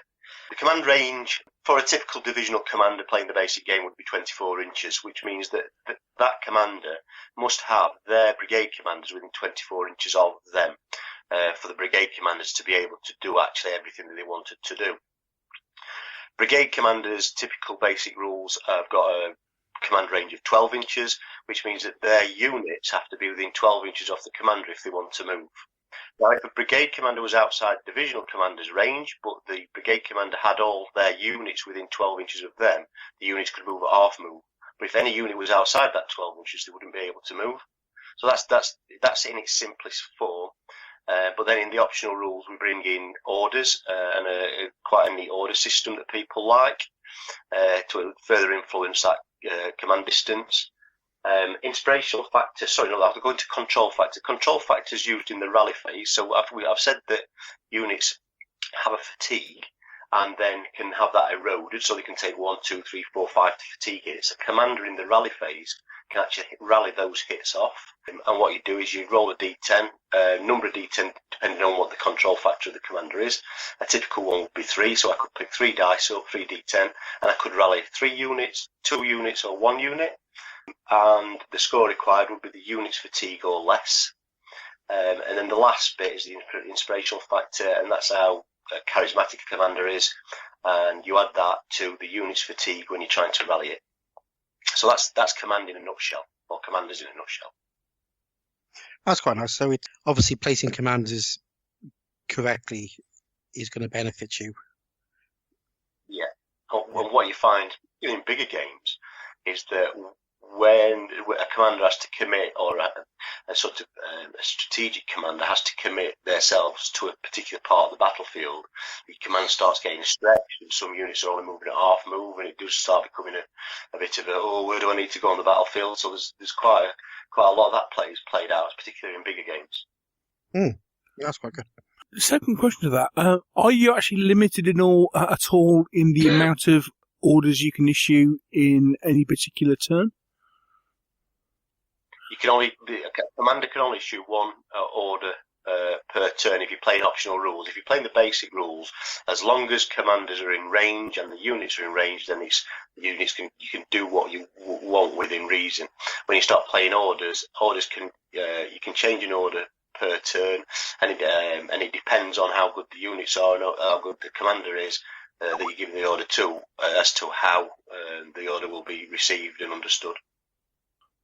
The command range for a typical divisional commander playing the basic game would be 24 inches, which means that commander must have their brigade commanders within 24 inches of them for the brigade commanders to be able to do actually everything that they wanted to do. Brigade commanders' typical basic rules have got a command range of 12 inches, which means that their units have to be within 12 inches of the commander if they want to move. Now, if a brigade commander was outside divisional commander's range, but the brigade commander had all their units within 12 inches of them, the units could move at half move. But if any unit was outside that 12 inches, they wouldn't be able to move. So that's in its simplest form. But then in the optional rules, we bring in orders and quite a neat order system that people like to further influence that command distance. Inspirational factor, I'll go into control factor. Control factor is used in the rally phase. So I've said that units have a fatigue and then can have that eroded, so they can take 1, 2, 3, 4, 5 to fatigue hits. A commander in the rally phase can actually rally those hits off. And what you do is you roll a d10, number of d10 depending on what the control factor of the commander is. A typical one would be 3, so I could pick 3 dice or 3 d10, and I could rally 3 units, 2 units, or 1 unit. And the score required would be the unit's fatigue or less. And then the last bit is the inspirational factor, and that's how charismatic a commander is. And you add that to the unit's fatigue when you're trying to rally it. So that's command in a nutshell, or commanders in a nutshell. That's quite nice. So it obviously placing commanders correctly is going to benefit you. Yeah. And what you find in bigger games is that when a commander has to commit, or a sort of a strategic commander has to commit themselves to a particular part of the battlefield, the command starts getting stretched, and some units are only moving at half move, and it does start becoming a bit of where do I need to go on the battlefield? So there's quite a lot of that played out, particularly in bigger games. That's quite good. Second question to that: are you actually limited at all in the amount of orders you can issue in any particular turn? A commander can only issue 1 order per turn if you're playing optional rules. If you're playing the basic rules, as long as commanders are in range and the units are in range, then you can do what you want within reason. When you start playing orders can you can change an order per turn, and it depends on how good the units are and how good the commander is. that you give the order to as to how the order will be received and understood.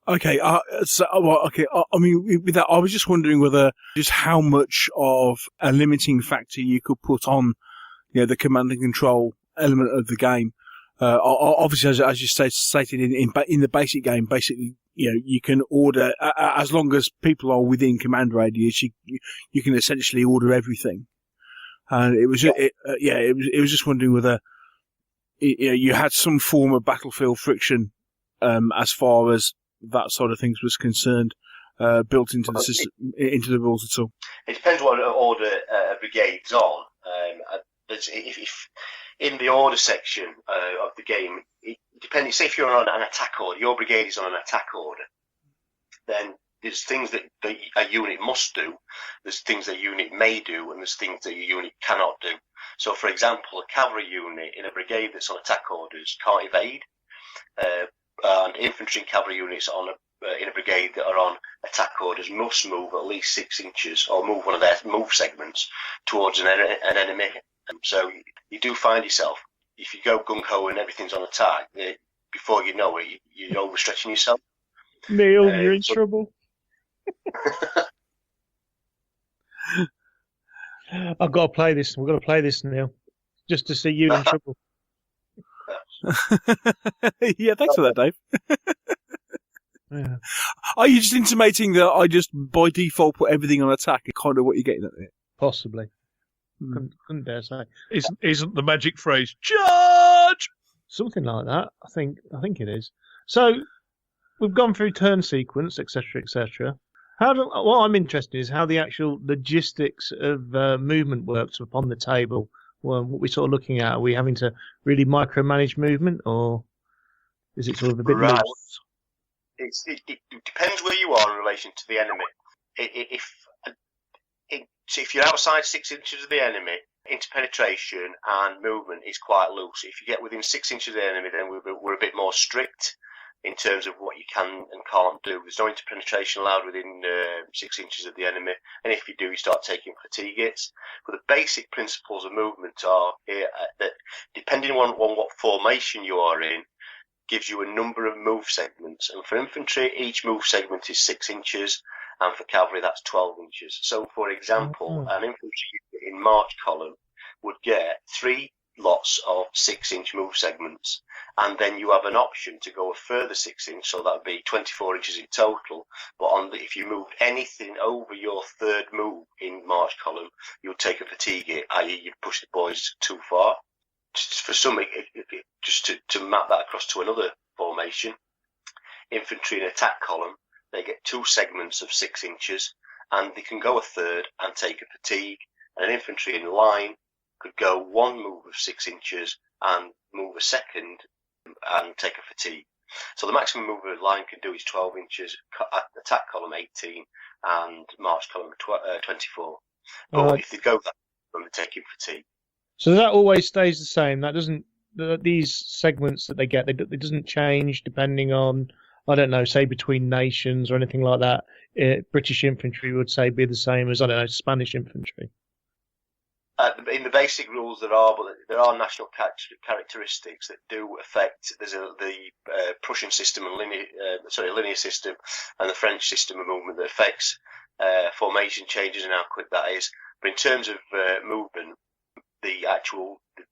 Okay, I mean, with that, I was just wondering whether just how much of a limiting factor you could put on, the command and control element of the game. Obviously, as you stated in the basic game, basically, you can order as long as people are within command radius. You can essentially order everything. And it was, it was just wondering whether you had some form of battlefield friction as far as that sort of things was concerned, built into the system, into the rules at all. It depends what order a brigade's on. If in the order section of the game, it depends. Say if you're on an attack order, your brigade is on an attack order, then there's things that a unit must do, there's things that a unit may do, and there's things that a unit cannot do. So, for example, a cavalry unit in a brigade that's on attack orders can't evade, and infantry and cavalry units in a brigade that are on attack orders must move at least 6 inches or move one of their move segments towards an enemy. So you do find yourself, if you go gung-ho and everything's on attack, before you know it, you're overstretching yourself. Neil, you're in trouble. I've got to play this. We've got to play this, Neil, just to see you in trouble. Yeah, thanks for that, Dave. Yeah. Are you just intimating that I just by default put everything on attack? Is kind of what you're getting at there? Possibly. Couldn't dare say. Isn't the magic phrase charge? Something like that. I think it is. So we've gone through turn sequence, etc., etc. What I'm interested in is how the actual logistics of movement works upon the table. Well, what we're sort of looking at, are we having to really micromanage movement, or is it sort of a bit right? loose? It depends where you are in relation to the enemy. If you're outside 6 inches of the enemy, interpenetration and movement is quite loose. If you get within 6 inches of the enemy, then we're a bit more strict in terms of what you can and can't do. There's no interpenetration allowed within 6 inches of the enemy, and if you do, you start taking fatigue hits. But the basic principles of movement are that depending on what formation you are in, gives you a number of move segments. And for infantry, each move segment is 6 inches, and for cavalry, that's 12 inches. So, for example, an infantry unit in march column would get 3 lots of 6-inch move segments, and then you have an option to go a further 6 inch, so that would be 24 inches in total. But if you moved anything over your third move in march column, you'll take a fatigue hit, i.e. you push the boys too far. For some, just to map that across to another formation, infantry in attack column, they get 2 segments of 6 inches, and they can go a third and take a fatigue. And an infantry in line could go 1 move of 6 inches and move a second and take a fatigue. So the maximum move a line can do is 12 inches, attack column 18, and march column 24. But if they go that, then they're taking fatigue. So that always stays the same. That doesn't. These segments that they get, it doesn't change depending on, I don't know, say between nations or anything like that. British infantry would say be the same as, I don't know, Spanish infantry. In the basic rules there are national characteristics that do affect. There's the Prussian system and linear system, and the French system of movement that affects formation changes and how quick that is. But in terms of movement, the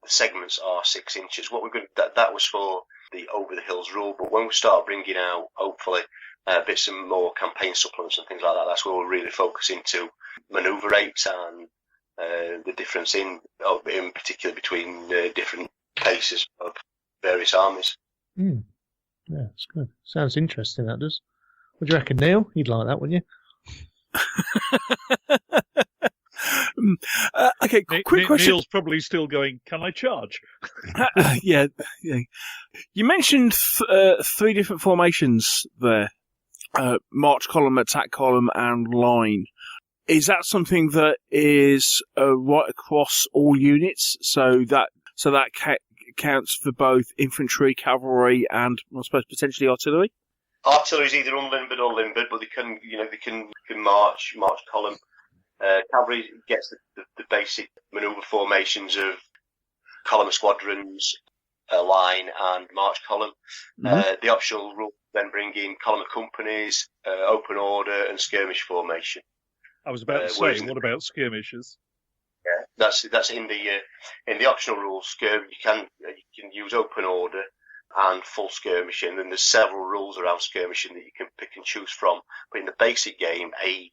segments are 6 inches. What we're going that was for the over the hills rule. But when we start bringing out, hopefully, bits of more campaign supplements and things like that, that's where we'll really focus into manoeuvre rates and the difference in particular between different paces of various armies. Yeah, that's good. Sounds interesting, that does. What do you reckon, Neil? You'd like that, wouldn't you? Okay, quick question. Neil's probably still going, can I charge? Yeah. You mentioned 3 different formations there. March column, attack column, and line. Is that something that is right across all units? So that counts for both infantry, cavalry, and I suppose potentially artillery. Artillery is either unlimbered or limbered, but they can march column. Cavalry gets the basic manoeuvre formations of column of squadrons, line and march column. The optional rules then bring in column of companies, open order and skirmish formation. I was about to say, what about skirmishes? Yeah, that's in the optional rules. You can use open order and full skirmishing, and there's several rules around skirmishing that you can pick and choose from. But in the basic game, a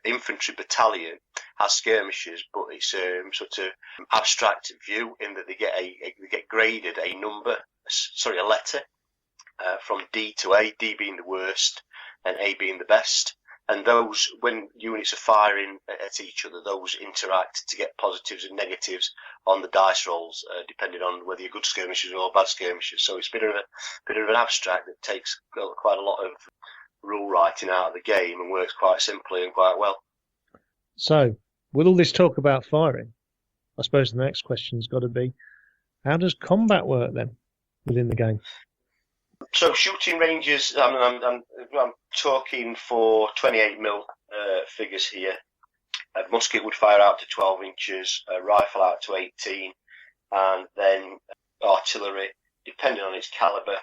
infantry battalion has skirmishes, but it's sort of abstract view in that they get graded a letter from D to A, D being the worst and A being the best. And those, when units are firing at each other, those interact to get positives and negatives on the dice rolls, depending on whether you're good skirmishers or bad skirmishers. So it's a bit of an abstract that takes quite a lot of rule writing out of the game and works quite simply and quite well. So, with all this talk about firing, I suppose the next question's got to be, how does combat work then within the game? So shooting ranges, I'm talking for 28mm figures here. A musket would fire out to 12 inches, a rifle out to 18, and then artillery, depending on its calibre,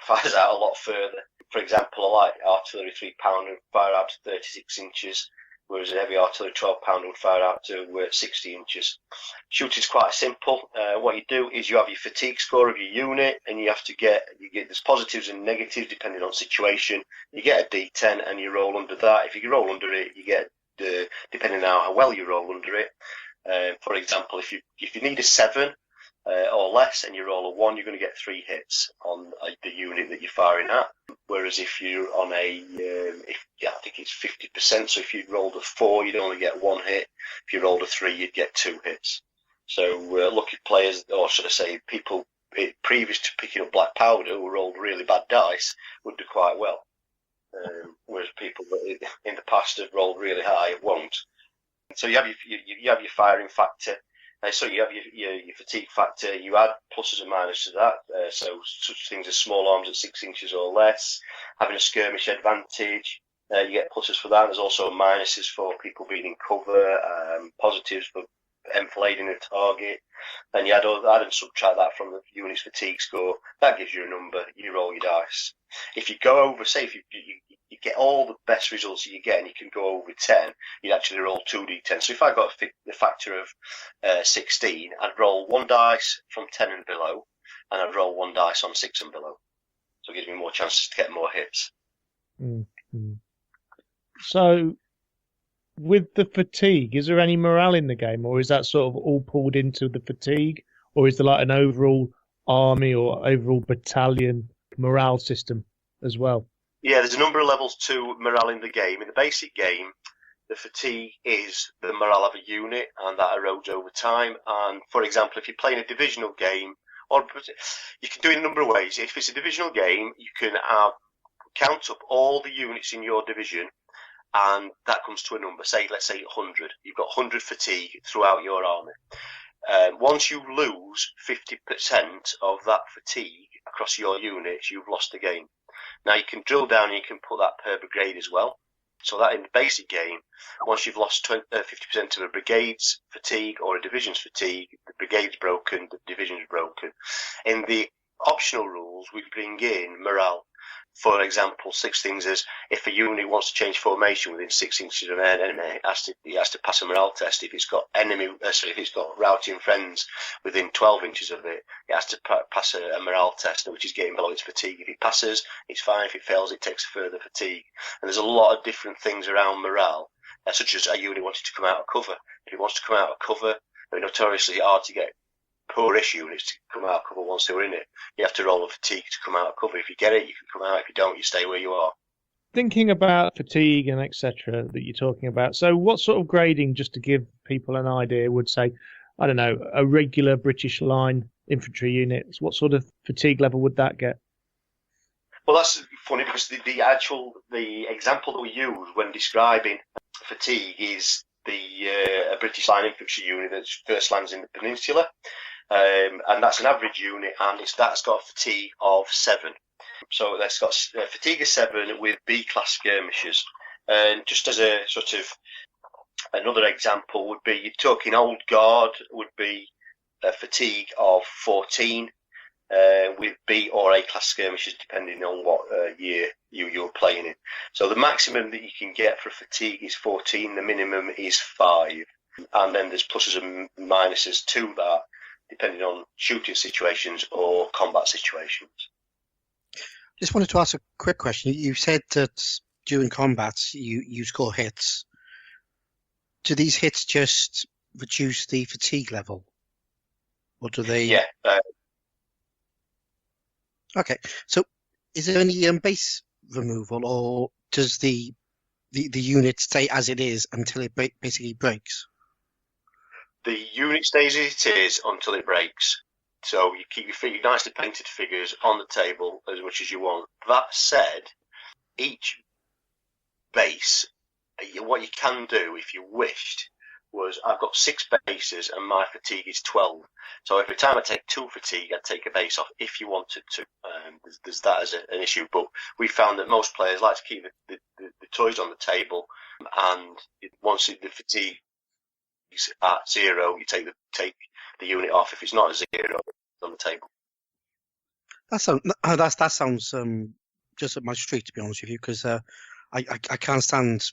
fires out a lot further. For example, a light artillery 3-pounder would fire out to 36 inches, whereas a heavy artillery 12-pounder would fire out to 60 inches. Shooting's quite simple. What you do is you have your fatigue score of your unit, and you get there's positives and negatives depending on situation. You get a D10 and you roll under that. If you roll under it, you get depending on how well you roll under it. For example, if you need a 7 or less and you roll a 1, you're going to get 3 hits on the unit that you're firing at. Whereas if you're on I think it's 50%, so if you rolled a 4, you'd only get 1 hit. If you rolled a 3, you'd get 2 hits. So lucky players, or should I say people previous to picking up black powder who rolled really bad dice would do quite well. Whereas people that in the past have rolled really high won't. So you have your firing factor. So you have your fatigue factor. You add pluses and minuses to that. So such things as small arms at 6 inches or less, having a skirmish advantage. You get pluses for that. There's also minuses for people being in cover, positives for enfilading a target. And you add and subtract that from the unit's fatigue score. That gives you a number. You roll your dice. If you go over, say if you get all the best results that you get and you can go over 10, you'd actually roll 2d10. So if I got the factor of 16, I'd roll 1 dice from 10 and below, and I'd roll 1 dice on 6 and below. So it gives me more chances to get more hits. Mm-hmm. So, with the fatigue, is there any morale in the game, or is that sort of all pulled into the fatigue, or is there like an overall army or overall battalion morale system as well? Yeah, there's a number of levels to morale in the game. In the basic game, the fatigue is the morale of a unit, and that erodes over time. And for example, if you're playing a divisional game, or you can do it in a number of ways. If it's a divisional game, you can count up all the units in your division, and that comes to a number. Let's say 100. You've got 100 fatigue throughout your army. Once you lose 50% of that fatigue across your units, you've lost the game. Now you can drill down and you can put that per brigade as well. So that in the basic game, once you've lost 50% of a brigade's fatigue or a division's fatigue, the brigade's broken, the division's broken. In the optional rules, we bring in morale. For example, 6 things as if a unit wants to change formation within 6 inches of an enemy, it has to pass a morale test. If it's got if it's got routing friends within 12 inches of it, it has to pass a morale test, which is getting below its fatigue. If it passes, it's fine. If it fails, it takes further fatigue. And there's a lot of different things around morale, such as a unit wanting to come out of cover. If it wants to come out of cover, it's notoriously hard to get poorish units to come out of cover once they were in it. You have to roll a fatigue to come out of cover. If you get it, you can come out. If you don't, you stay where you are. Thinking about fatigue and etc. that you're talking about, so what sort of grading, just to give people an idea, would say, I don't know, a regular British line infantry unit, what sort of fatigue level would that get? Well, that's funny because the example that we use when describing fatigue is a British line infantry unit that first lands in the peninsula. And that's an average unit, and that's got a fatigue of 7. So that's got a fatigue of 7 with B-class skirmishers. And just as a sort of another example would be, you're talking Old Guard would be a fatigue of 14 with B or A class skirmishes, depending on what year you're playing in. So the maximum that you can get for fatigue is 14, the minimum is 5. And then there's pluses and minuses to that, depending on shooting situations or combat situations. Just wanted to ask a quick question. You said that during combat you score hits. Do these hits just reduce the fatigue level? Or do they... Yeah. Okay. So is there any base removal, or does the unit stay as it is until it basically breaks? The unit stays as it is until it breaks. So you keep your nicely painted figures on the table as much as you want. That said, each base, what you can do if you wished, was I've got 6 bases and my fatigue is 12. So every time I take 2 fatigue, I'd take a base off if you wanted to. There's that as an issue. But we found that most players like to keep the toys on the table, and once the fatigue is at 0, you take the unit off. If it's not at 0, it's on the table. That sounds just up my street, to be honest with you, because I can't stand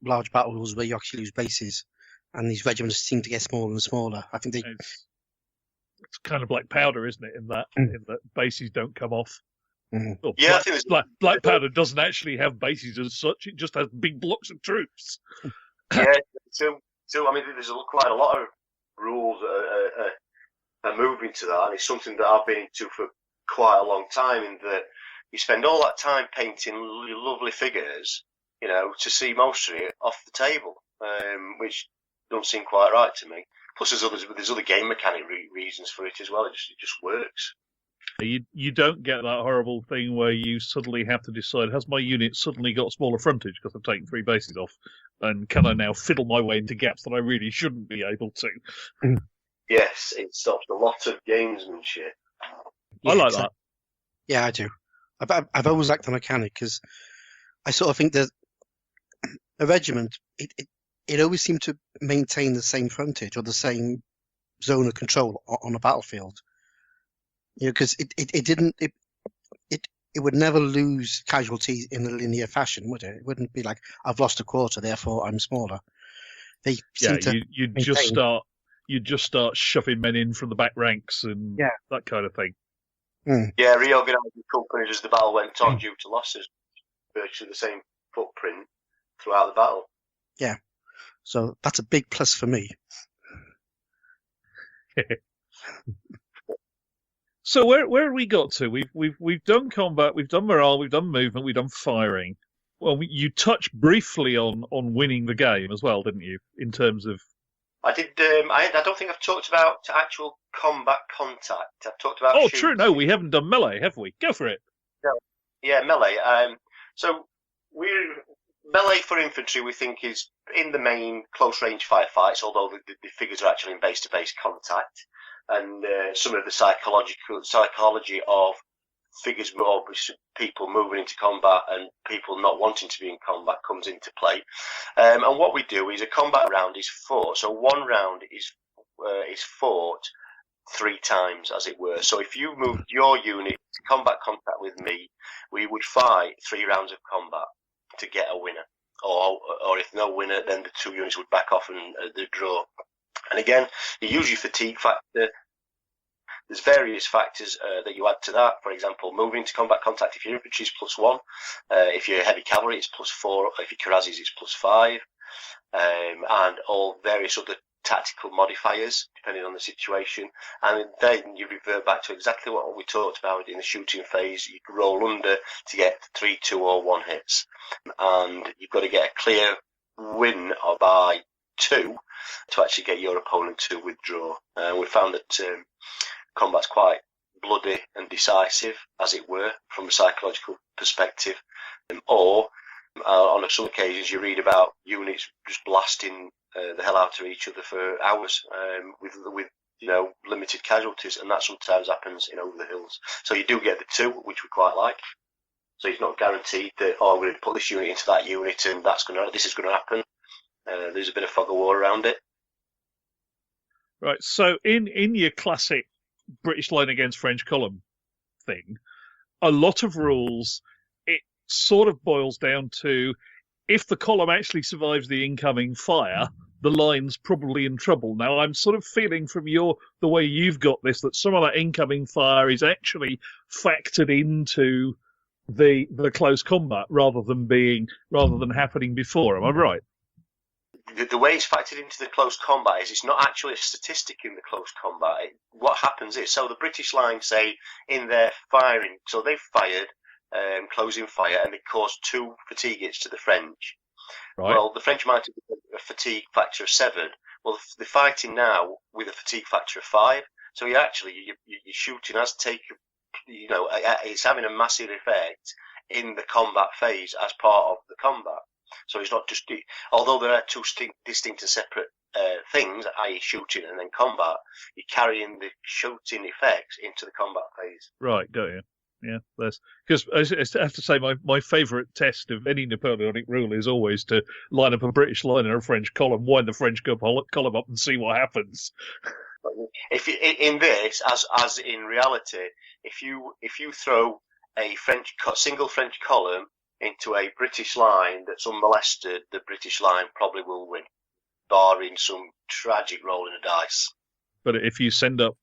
large battles where you actually lose bases, and these regiments seem to get smaller and smaller. I think it's kind of Black Powder, isn't it? In that bases don't come off. Mm. Well, Yeah, Black Powder doesn't actually have bases as such. It just has big blocks of troops. Yeah, so I mean, there's quite a lot of rules that are moving to that, and it's something that I've been into for quite a long time. In that you spend all that time painting lovely figures, to see most of it off the table, which don't seem quite right to me. Plus, there's other game mechanic reasons for it as well. It just works. You don't get that horrible thing where you suddenly have to decide, has my unit suddenly got smaller frontage because I've taken 3 bases off, and can I now fiddle my way into gaps that I really shouldn't be able to? Yes, it stops a lot of gamesmanship. I like that. Yeah, I do. I've always liked the mechanic, because I sort of think that a regiment, it always seemed to maintain the same frontage or the same zone of control on a battlefield. Because it would never lose casualties in a linear fashion, would it? It wouldn't be like, I've lost a quarter, therefore I'm smaller. They seem to you'd just start shoving men in from the back ranks and that kind of thing. Mm. Yeah, reorganising companies as the battle went on due to losses, virtually the same footprint throughout the battle. Yeah. So that's a big plus for me. So where have we got to? We've done combat, we've done morale, we've done movement, we've done firing. Well, you touched briefly on winning the game as well, didn't you? In terms of, I did. I don't think I've talked about actual combat contact. I've talked about. Oh, true. No, we haven't done melee, have we? Go for it. No. Yeah, melee. So melee for infantry. We think is in the main close range firefights, although the figures are actually in base to base contact. And some of the psychology of figures, people moving into combat and people not wanting to be in combat comes into play. And what we do is a combat round is fought. So one round is fought 3 times, as it were. So if you moved your unit to combat contact with me, we would fight 3 rounds of combat to get a winner. Or if no winner, then the 2 units would back off and the draw. And again, you use your fatigue factor. There's various factors that you add to that. For example, moving to combat contact, if your infantry is +1. If you're heavy cavalry, it's +4. If you're cuirassiers, it's +5. And all various other tactical modifiers, depending on the situation. And then you revert back to exactly what we talked about in the shooting phase. You can roll under to get 3, 2, or 1 hits. And you've got to get a clear win by 2 to actually get your opponent to withdraw. We found that combat's quite bloody and decisive, as it were, from a psychological perspective. Or on some occasions you read about units just blasting the hell out of each other for hours with limited casualties, and that sometimes happens in over the hills. So you do get the 2, which we quite like. So it's not guaranteed that we're going to put this unit into that unit and this is going to happen. There's a bit of fog of war around it. Right. So in your classic British line against French column thing, a lot of rules, it sort of boils down to if the column actually survives the incoming fire, the line's probably in trouble. Now, I'm sort of feeling from the way you've got this that some of that incoming fire is actually factored into the close combat rather than happening before. Am I right? The way it's factored into the close combat is it's not actually a statistic in the close combat. What happens is, so the British line, say, in their firing, so they've fired, closing fire, and they caused 2 fatigue hits to the French. Right. Well, the French might have a fatigue factor of 7. Well, they're fighting now with a fatigue factor of 5. So your shooting has taken, it's having a massive effect in the combat phase as part of the combat. So it's not just, although there are 2 distinct and separate things, i.e. shooting and then combat, you're carrying the shooting effects into the combat phase. Right, got you. Yeah, because I have to say my favourite test of any Napoleonic rule is always to line up a British line and a French column, wind the French column up and see what happens. If in this, as in reality, if you throw a single French column into a British line that's unmolested, the British line probably will win, barring some tragic roll in the dice. But if you send up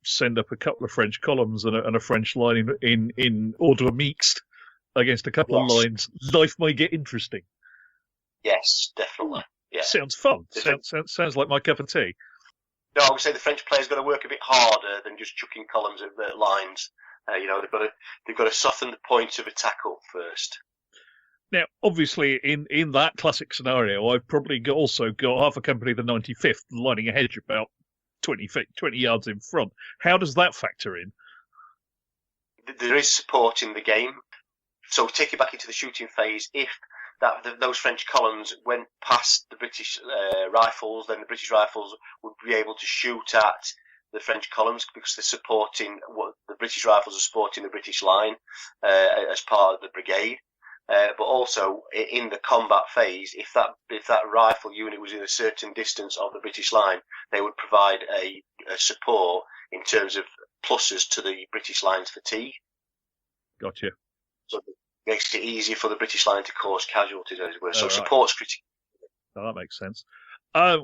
a couple of French columns and a French line in order mixed against a couple of lines, life might get interesting. Yes, definitely. Yeah. Sounds fun. Sounds like my cup of tea. No, I would say the French player's got to work a bit harder than just chucking columns at lines. They've got to soften the point of a tackle first. Now, obviously, in that classic scenario, I've probably also got half a company of the 95th lining a hedge about 20 yards in front. How does that factor in? There is support in the game. So take it back into the shooting phase. If those French columns went past the British rifles, then the British rifles would be able to shoot at the French columns because they're supporting what the British rifles are supporting the British line as part of the brigade. But also in the combat phase, if that rifle unit was in a certain distance of the British line, they would provide a support in terms of pluses to the British line's fatigue. Gotcha. So it makes it easier for the British line to cause casualties, as it were. So right. support's critical. Oh, that makes sense.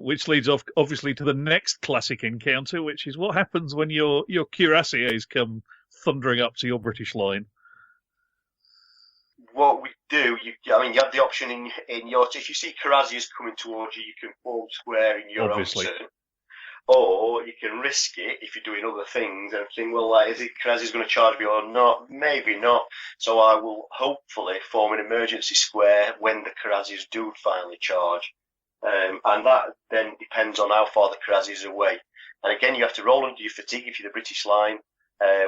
Which leads off, obviously, to the next classic encounter, which is what happens when your cuirassiers come thundering up to your British line. What we do, you have the option in your. If you see cuirassiers coming towards you, you can form square in your Obviously. own turn. Or you can risk it if you're doing other things and think, well, is it cuirassiers going to charge me or not? Maybe not. So I will hopefully form an emergency square when the cuirassiers do finally charge. And that then depends on how far the cuirassiers are away. And again, you have to roll under your fatigue if you're the British line.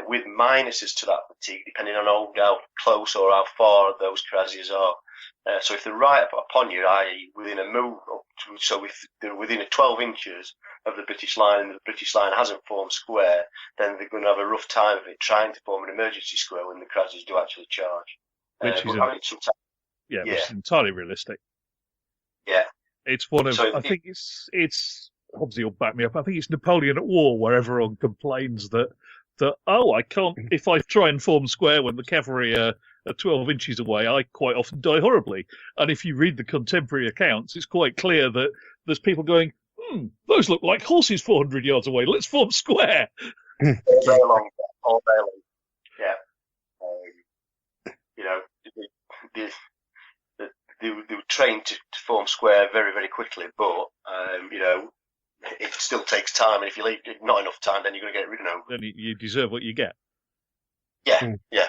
With minuses to that fatigue, depending on how close or how far those cuirassiers are. So if they're right upon you, i.e. within a move, so if they're within 12 inches of the British line and the British line hasn't formed square, then they're going to have a rough time of it trying to form an emergency square when the cuirassiers do actually charge. Which is entirely realistic. Yeah. It's one of, I think it's Hobbs will back me up, I think it's Napoleon at War where everyone complains that I can't, if I try and form square when the cavalry are 12 inches away, I quite often die horribly. And if you read the contemporary accounts, it's quite clear that there's people going, those look like horses 400 yards away, let's form square. All day long. Yeah. They were trained to form square very, very quickly, but, it still takes time, and if you leave not enough time, then you're going to get rid of them. Then you deserve what you get. Yeah, yeah.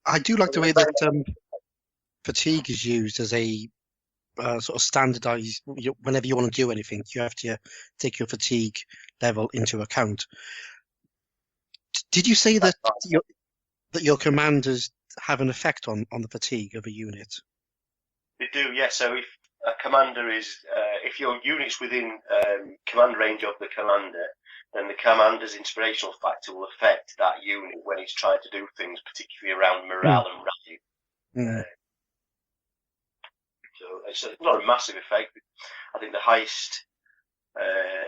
I do like the way that fatigue is used as a sort of standardized. Whenever you want to do anything, you have to take your fatigue level into account. Did you say that your commanders have an effect on the fatigue of a unit? They do, yeah. So if a commander is, if your unit's within command range of the commander, then the commander's inspirational factor will affect that unit when he's trying to do things, particularly around morale and rally. So it's not a massive effect. I think the highest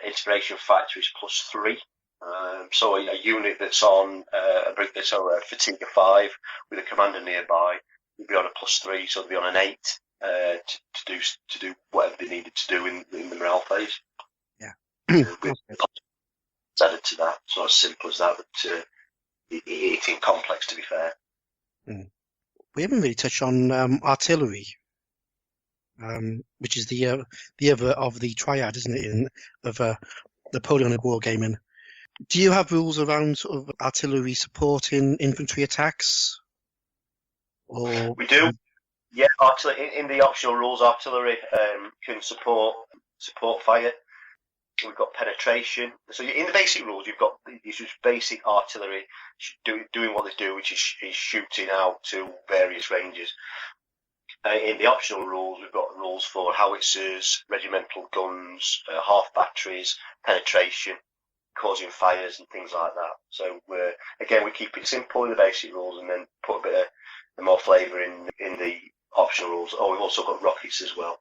inspiration factor is +3. So a unit that's on a fatigue of 5 with a commander nearby would be on a +3, so they'd be on an 8 to do whatever they needed to do in the morale phase. Yeah. It's added to that. It's not as simple as that, but it's in complex, to be fair. We haven't really touched on artillery, which is the other of the triad, isn't it, of Napoleonic wargaming. Do you have rules around sort of artillery supporting infantry attacks? Or we do. Yeah, artillery in the optional rules, artillery can support fire. We've got penetration. So in the basic rules, you've got these just basic artillery doing what they do, which is shooting out to various ranges. In the optional rules, we've got rules for howitzers, regimental guns, half batteries, penetration, causing fires and things like that. So we keep it simple in the basic rules, and then put a bit of more flavour in the optional rules. Oh, we've also got rockets as well.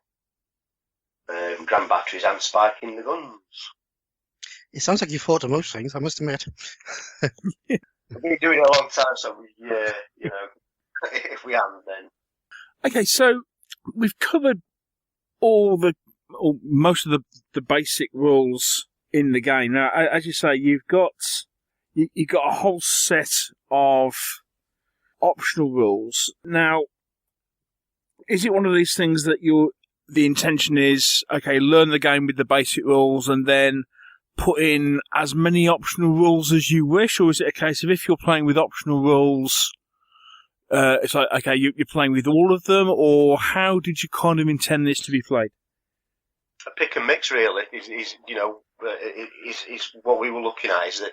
Grand batteries and spiking the guns. It sounds like you thought of most things, I must admit. We've been doing it a long time, so if we haven't, then. Okay, so we've covered most of the basic rules in the game. Now, as you say, you've got a whole set of optional rules. Now, is it one of these things that the intention is, okay, learn the game with the basic rules and then put in as many optional rules as you wish? Or is it a case of if you're playing with optional rules, it's like, okay, you're playing with all of them? Or how did you kind of intend this to be played? A pick and mix, really, is what we were looking at, is that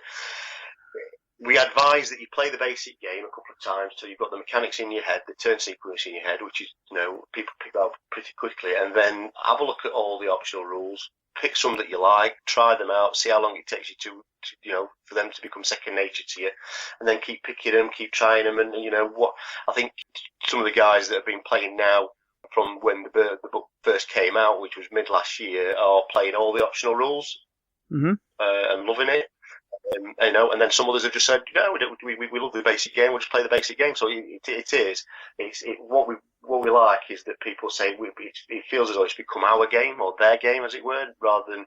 we advise that you play the basic game a couple of times till you've got the mechanics in your head, the turn sequence in your head, which is, people pick that up pretty quickly, and then have a look at all the optional rules, pick some that you like, try them out, see how long it takes you to for them to become second nature to you, and then keep picking them, keep trying them, and what I think some of the guys that have been playing now from when the book first came out, which was mid last year, are playing all the optional rules and loving it. And then some others have just said, we love the basic game, we'll just play the basic game. So what we like is that people say it feels as though it's become our game, or their game, as it were, rather than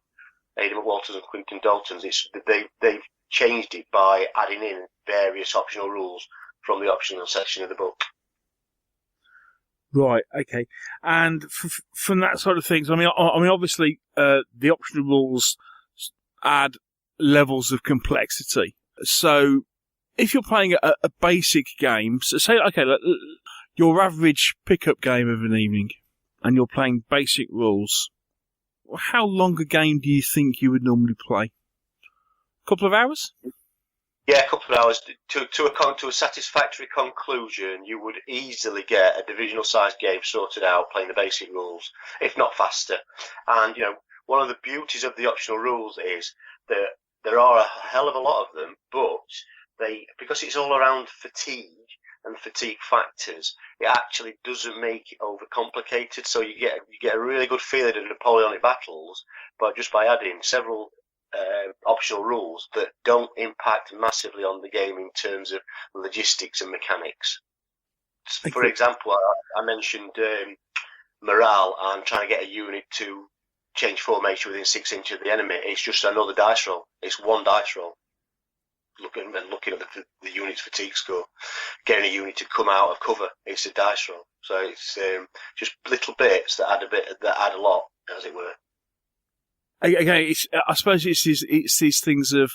Adrian McWalter's and Quentin Dalton's. It's they've changed it by adding in various optional rules from the optional section of the book. Right. Okay. And from that side of things, I mean, obviously, the optional rules add levels of complexity. So, if you're playing a basic game, so say, okay, your average pickup game of an evening, and you're playing basic rules, how long a game do you think you would normally play? A couple of hours? Yeah, a couple of hours. To a satisfactory conclusion, you would easily get a divisional-sized game sorted out playing the basic rules, if not faster. And, one of the beauties of the optional rules is that there are a hell of a lot of them, but because it's all around fatigue and fatigue factors, it actually doesn't make it overcomplicated. So you get a really good feeling of Napoleonic battles, but just by adding several optional rules that don't impact massively on the game in terms of logistics and mechanics. For example, I mentioned morale and trying to get a unit to change formation within 6 inches of the enemy. It's just another dice roll. It's one dice roll. Looking at the unit's fatigue score, getting a unit to come out of cover, it's a dice roll. So it's just little bits that add a lot, as it were. Okay, I suppose it's these things of,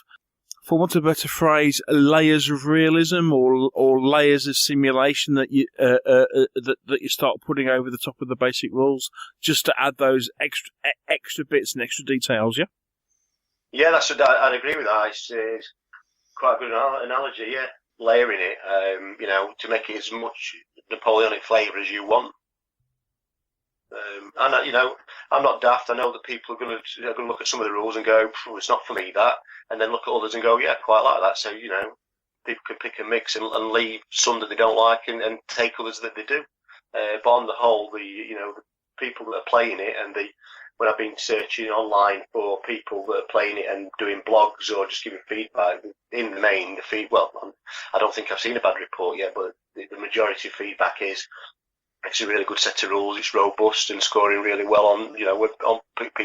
for want of a better phrase, layers of realism or layers of simulation that you start putting over the top of the basic rules, just to add those extra bits and extra details. Yeah. Yeah, I'd agree with that. It's quite a good analogy. Yeah, layering it, to make it as much Napoleonic flavour as you want. And I'm not daft. I know that people are going to look at some of the rules and go, "It's not for me that," and then look at others and go, "Yeah, quite like that." So people can pick and mix and leave some that they don't like and take others that they do. But on the whole, the people that are playing it and when I've been searching online for people that are playing it and doing blogs or just giving feedback, in the main, I don't think I've seen a bad report yet, but the majority of feedback is it's a really good set of rules. It's robust and scoring really well on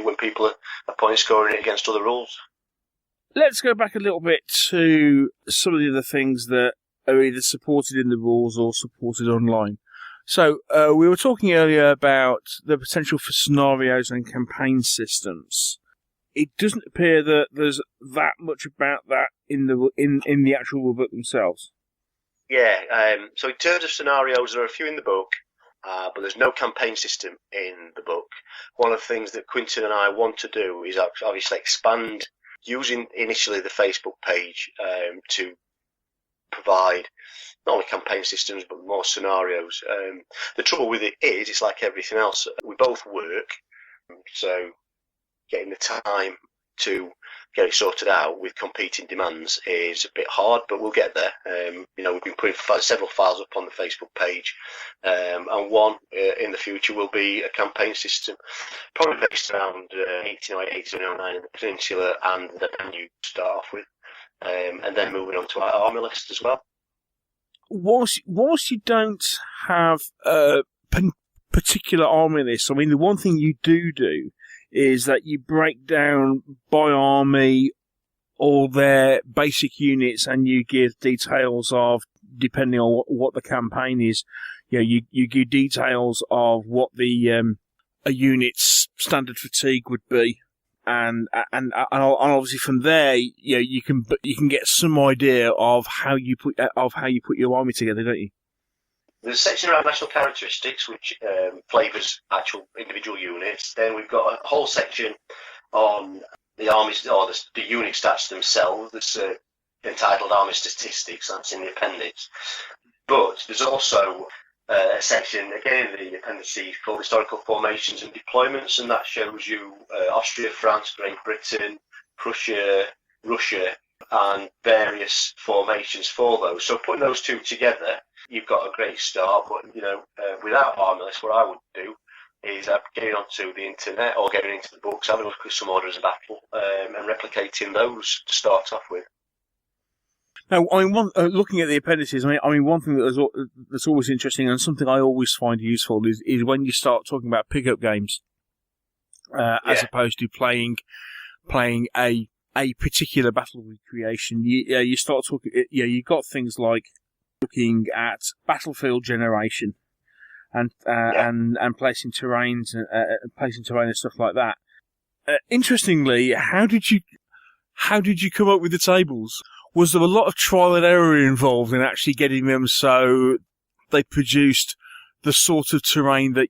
when people are point scoring it against other rules. Let's go back a little bit to some of the other things that are either supported in the rules or supported online. So we were talking earlier about the potential for scenarios and campaign systems. It doesn't appear that there's that much about that in the actual rulebook themselves. Yeah. So in terms of scenarios, there are a few in the book, but there's no campaign system in the book. One of the things that Quinton and I want to do is obviously expand using initially the Facebook page to provide not only campaign systems but more scenarios. The trouble with it is it's like everything else. We both work, so getting the time to get it sorted out with competing demands is a bit hard, but we'll get there. We've been putting several files up on the Facebook page, and one in the future will be a campaign system, probably based around 1808, 1809 in the Peninsula and the Danube to start off with, and then moving on to our army list as well. Whilst you don't have a particular army list, I mean, the one thing you do is that you break down by army all their basic units, and you give details of, depending on what the campaign is, you give details of what the a unit's standard fatigue would be, and obviously from there, you can get some idea of how you put your army together, don't you? There's a section around national characteristics, which flavours actual individual units. Then we've got a whole section on the armies or the unit stats themselves. That's entitled Army Statistics. That's in the appendix. But there's also a section again in the appendices called Historical Formations and Deployments, and that shows you Austria, France, Great Britain, Prussia, Russia, and various formations for those. So putting those two together, you've got a great start. But without army list, what I would do is getting onto the internet or getting into the books, having a look at some orders of battle, and replicating those to start off with. Now, I mean, looking at the appendices, I mean, one thing that's always interesting and something I always find useful is when you start talking about pickup games, as opposed to playing a particular battle recreation. You start talking. You got things like looking at battlefield generation and placing terrains and stuff like that. Interestingly, how did you come up with the tables? Was there a lot of trial and error involved in actually getting them so they produced the sort of terrain that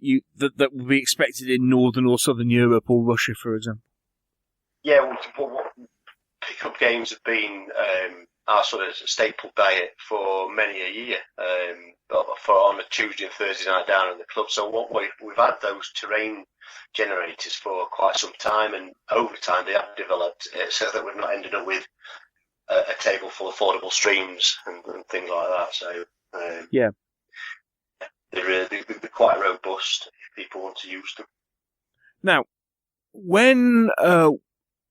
would be expected in Northern or Southern Europe or Russia, for example? Yeah, pickup games have been our sort of staple diet for many a year. For on a Tuesday and Thursday night down in the club. So we've had those terrain generators for quite some time, and over time they have developed so that we've not ended up with a table full of affordable streams and things like that. So they're quite robust if people want to use them. Now, when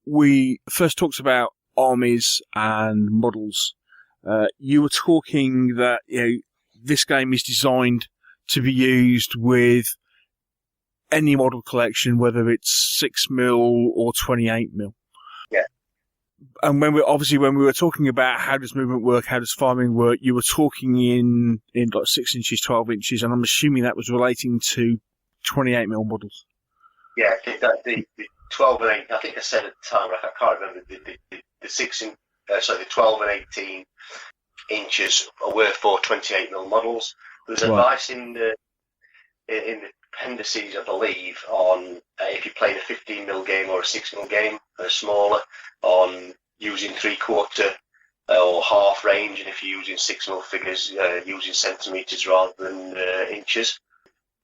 we first talked about armies and models, you were talking that this game is designed to be used with any model collection, whether it's 6mm or 28mm. Yeah. And when we were talking about how does movement work, how does farming work, you were talking in like 6 inches, 12 inches, and I'm assuming that was relating to 28mm models. Yeah, the 12 and 8. I think I said at the time, I can't remember the 12 and 18 inches were for 28mm models. There's advice in the appendices, I believe, on if you're playing a 15mm game or a 6mm game, smaller, on using 3/4 or half range, and if you're using 6mm figures, using centimetres rather than inches.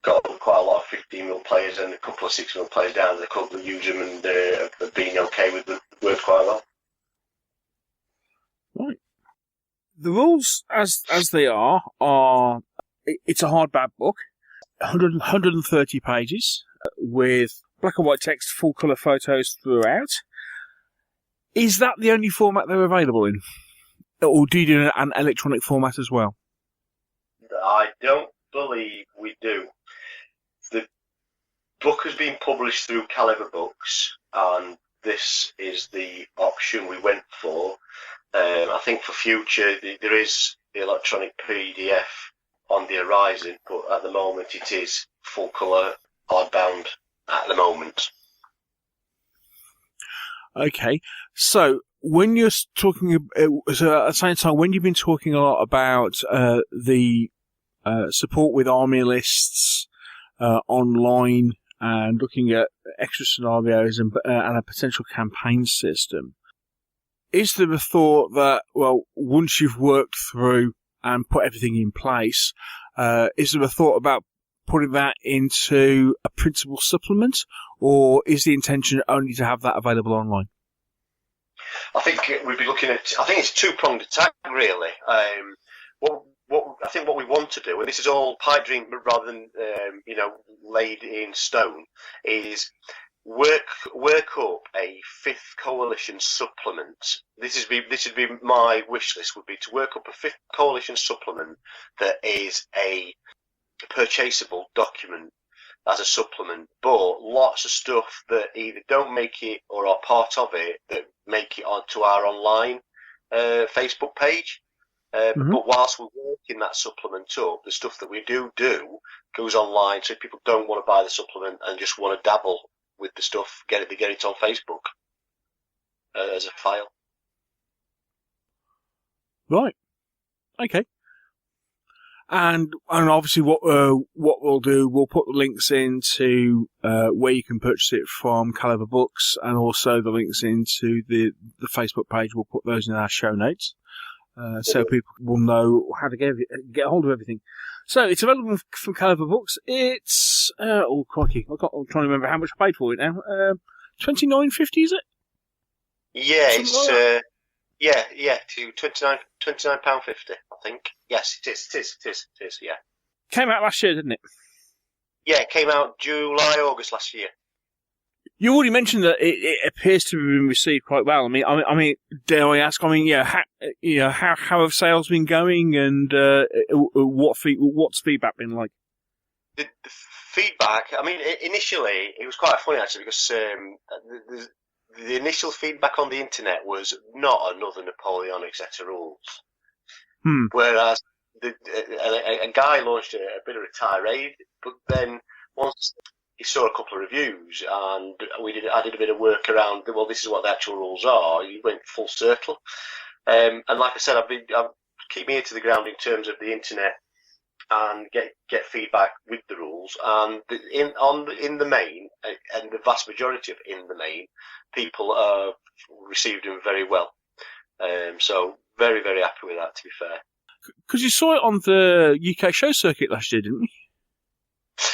Got quite a lot of 15mm players and a couple of 6mm players down in the club that use them and have been okay with them. Worked quite well. Right. The rules, as they are it's a hardback book, 130 pages, with black and white text, full colour photos throughout. Is that the only format they're available in? Or do you do an electronic format as well? I don't believe we do. The book has been published through Calibre Books, and this is the option we went for. I think for future there is the electronic PDF on the horizon, but at the moment it is full colour hardbound at the moment. Okay, so when you're talking, so at the same time, when you've been talking a lot about the support with army lists online and looking at extra scenarios and a potential campaign system, is there a thought that, well, once you've worked through and put everything in place, is there a thought about putting that into a printable supplement, or is the intention only to have that available online? I think we'd be looking at. I think it's a two-pronged attack, really. I think what we want to do, and this is all pipe dream rather than laid in stone, is work up a fifth coalition supplement. This would be my wish list. Would be to work up a fifth coalition supplement that is a purchasable document as a supplement, but lots of stuff that either don't make it or are part of it that make it onto our online Facebook page. But whilst we're working that supplement up, the stuff that we do goes online, so if people don't want to buy the supplement and just want to dabble with the stuff, get it on Facebook as a file. Right. Okay. And obviously what we'll do, we'll put the links into where you can purchase it from Calibre Books, and also the links into the Facebook page. We'll put those in our show notes. So people will know how to get hold of everything. So it's available from Calibre Books. It's oh crikey, I'm trying to remember how much I paid for it now. $29.50, is it? Yeah, Something it's like to £29.50, I think. Yes, it is. Yeah. Came out last year, didn't it? Yeah, it came out July, August last year. You already mentioned that it appears to have been received quite well. I mean, dare I ask? How have sales been going, and what's feedback been like? The feedback. I mean, initially it was quite funny actually, because the initial feedback on the internet was not another Napoleonic set of rules. Whereas a guy launched a bit of a tirade, but then once he saw a couple of reviews, and I did a bit of work around, well, this is what the actual rules are. He went full circle. And like I said, I've keep my ear to the ground in terms of the internet and get feedback with the rules. And in the main, and the vast majority of in the main, people have received them very well. So very, very happy with that, to be fair. Because you saw it on the UK show circuit last year, didn't you?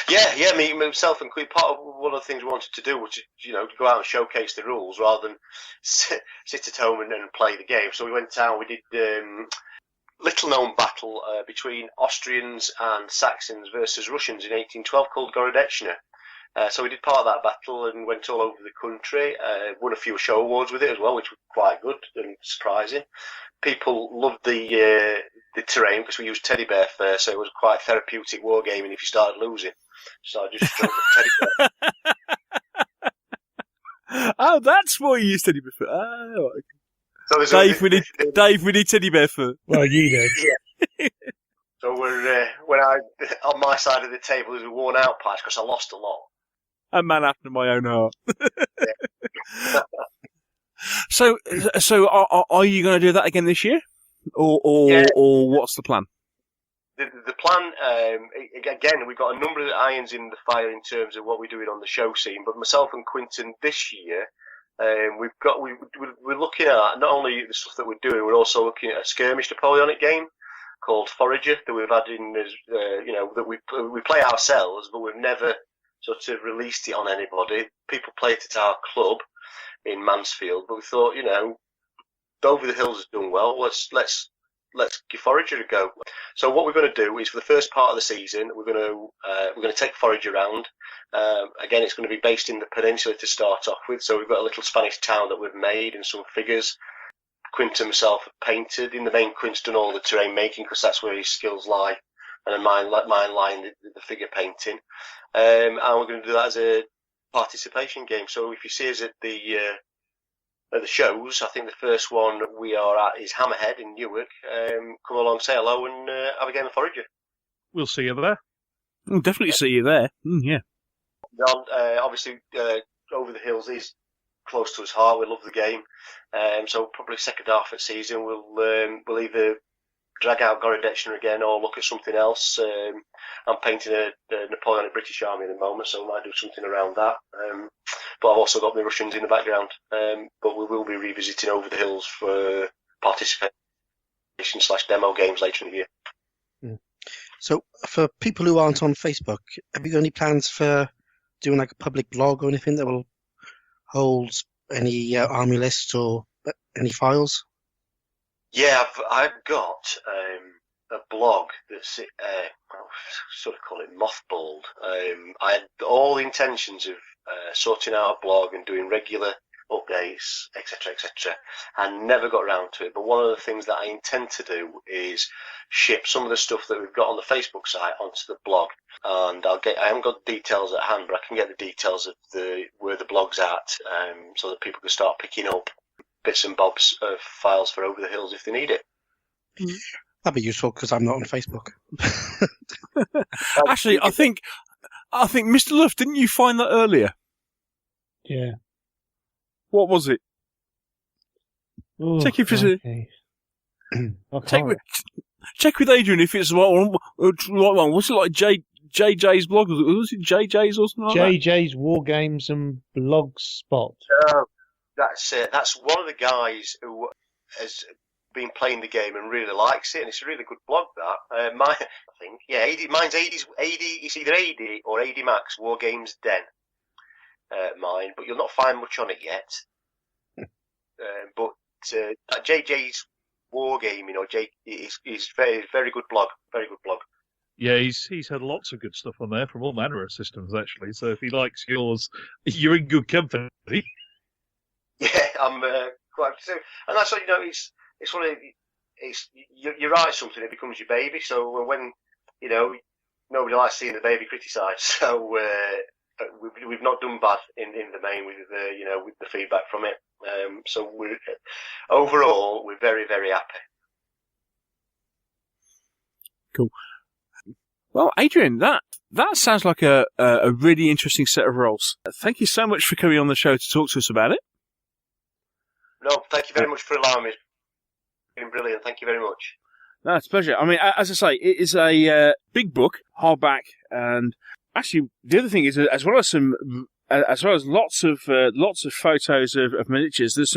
Yeah, me, myself included. Part of one of the things we wanted to do was, to go out and showcase the rules rather than sit at home and play the game. So we went out, we did little-known battle between Austrians and Saxons versus Russians in 1812 called Gorodechna. So we did part of that battle and went all over the country, won a few show awards with it as well, which was quite good and surprising. People loved the terrain because we used teddy bear fur, so it was quite therapeutic wargaming if you started losing. So I just stroked the teddy bear. Oh, that's why you used teddy bear fur. Oh, okay. So Dave, we need teddy bear fur. Well, you do. Yeah. So when on my side of the table there's a worn out patch because I lost a lot. A man after my own heart. Yeah. So are you going to do that again this year, or what's the plan? The plan, again, we've got a number of irons in the fire in terms of what we're doing on the show scene. But myself and Quinton this year, we're looking at not only the stuff that we're doing, we're also looking at a skirmish Napoleonic game called Forager that we've had in, that we play ourselves, but we've never sort of released it on anybody. People play it at our club in Mansfield, but we thought, Over the Hills has done well. Let's let's give Forager a go. So what we're going to do is, for the first part of the season, we're going to take Forager around. Again, it's going to be based in the peninsula to start off with. So we've got a little Spanish town that we've made and some figures. Quint himself painted. In the main, Quint's done all the terrain making because that's where his skills lie, and mine lie in the figure painting. And we're going to do that as a participation game. So if you see us at the shows, I think the first one we are at is Hammerhead in Newark. Come along, say hello, and have a game of Forager. We'll see you there. We'll definitely see you there. Yeah. Obviously, Over the Hills is close to his heart. We love the game. So probably second half of the season we'll either drag out Gorodetchner again or look at something else. I'm painting a Napoleonic British Army at the moment, so I might do something around that. But I've also got the Russians in the background. But we will be revisiting Over the Hills for participation/demo games later in the year. So for people who aren't on Facebook, have you got any plans for doing like a public blog or anything that will hold any army lists or any files? Yeah, I've got a blog that's sort of call it mothballed. I had all the intentions of sorting out a blog and doing regular updates, etc. I never got around to it. But one of the things that I intend to do is ship some of the stuff that we've got on the Facebook site onto the blog. And I haven't got the details at hand, but I can get the details of where the blog's at, so that people can start picking up bits and bobs of files for Over the Hills if they need it. That'd be useful because I'm not on Facebook. Actually, I think Mr. Luff, didn't you find that earlier? Yeah. What was it? Ooh, Check if it's okay. check with Adrian if it's the right one. What's it like? JJ's blog? Was it JJ's or something like JJ's War Games and Blog Spot. That's one of the guys who has been playing the game and really likes it, and it's a really good blog. That mine's it's either AD or AD Max War Games Den. Mine, but you'll not find much on it yet. But JJ's Wargaming or is very very good blog, very good blog. Yeah, he's had lots of good stuff on there from all manner of systems actually. So if he likes yours, you're in good company. Yeah, I'm quite. And that's what it's one of you write something, it becomes your baby. So when nobody likes seeing the baby criticised. So we've not done bad in the main with the feedback from it. So overall we're very very happy. Cool. Well, Adrian, that sounds like a really interesting set of roles. Thank you so much for coming on the show to talk to us about it. No, thank you very much for allowing me. It's been brilliant. Thank you very much. No, it's a pleasure. I mean, as I say, it is a big book, hardback, and actually, the other thing is, as well as lots of photos of miniatures, there's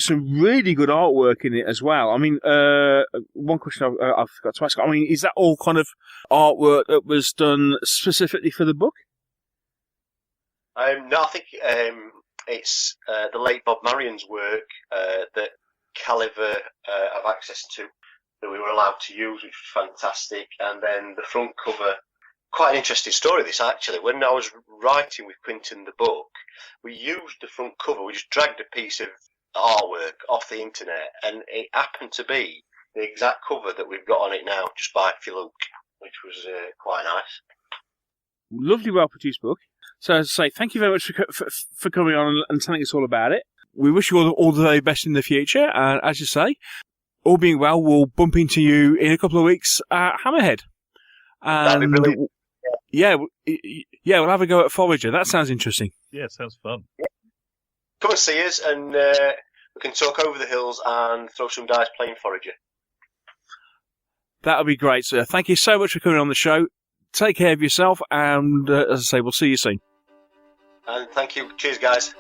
some really good artwork in it as well. I mean, one question I forgot to ask. I mean, is that all kind of artwork that was done specifically for the book? No, I think it's the late Bob Marion's work that Caliver have access to, that we were allowed to use, which was fantastic. And then the front cover, quite an interesting story, this actually. When I was writing with Quinton the book, we used the front cover. We just dragged a piece of artwork off the internet, and it happened to be the exact cover that we've got on it now, just by Filuke, which was quite nice. Lovely, well-produced book. So, as I say, thank you very much for coming on and telling us all about it. We wish you all the very best in the future, and as you say, all being well, we'll bump into you in a couple of weeks at Hammerhead. That'd be brilliant. Yeah, we'll have a go at Forager. That sounds interesting. Yeah, sounds fun. Yeah. Come and see us, and we can talk Over the Hills and throw some dice playing Forager. That would be great, sir. Thank you so much for coming on the show. Take care of yourself, and as I say, we'll see you soon. And thank you. Cheers, guys.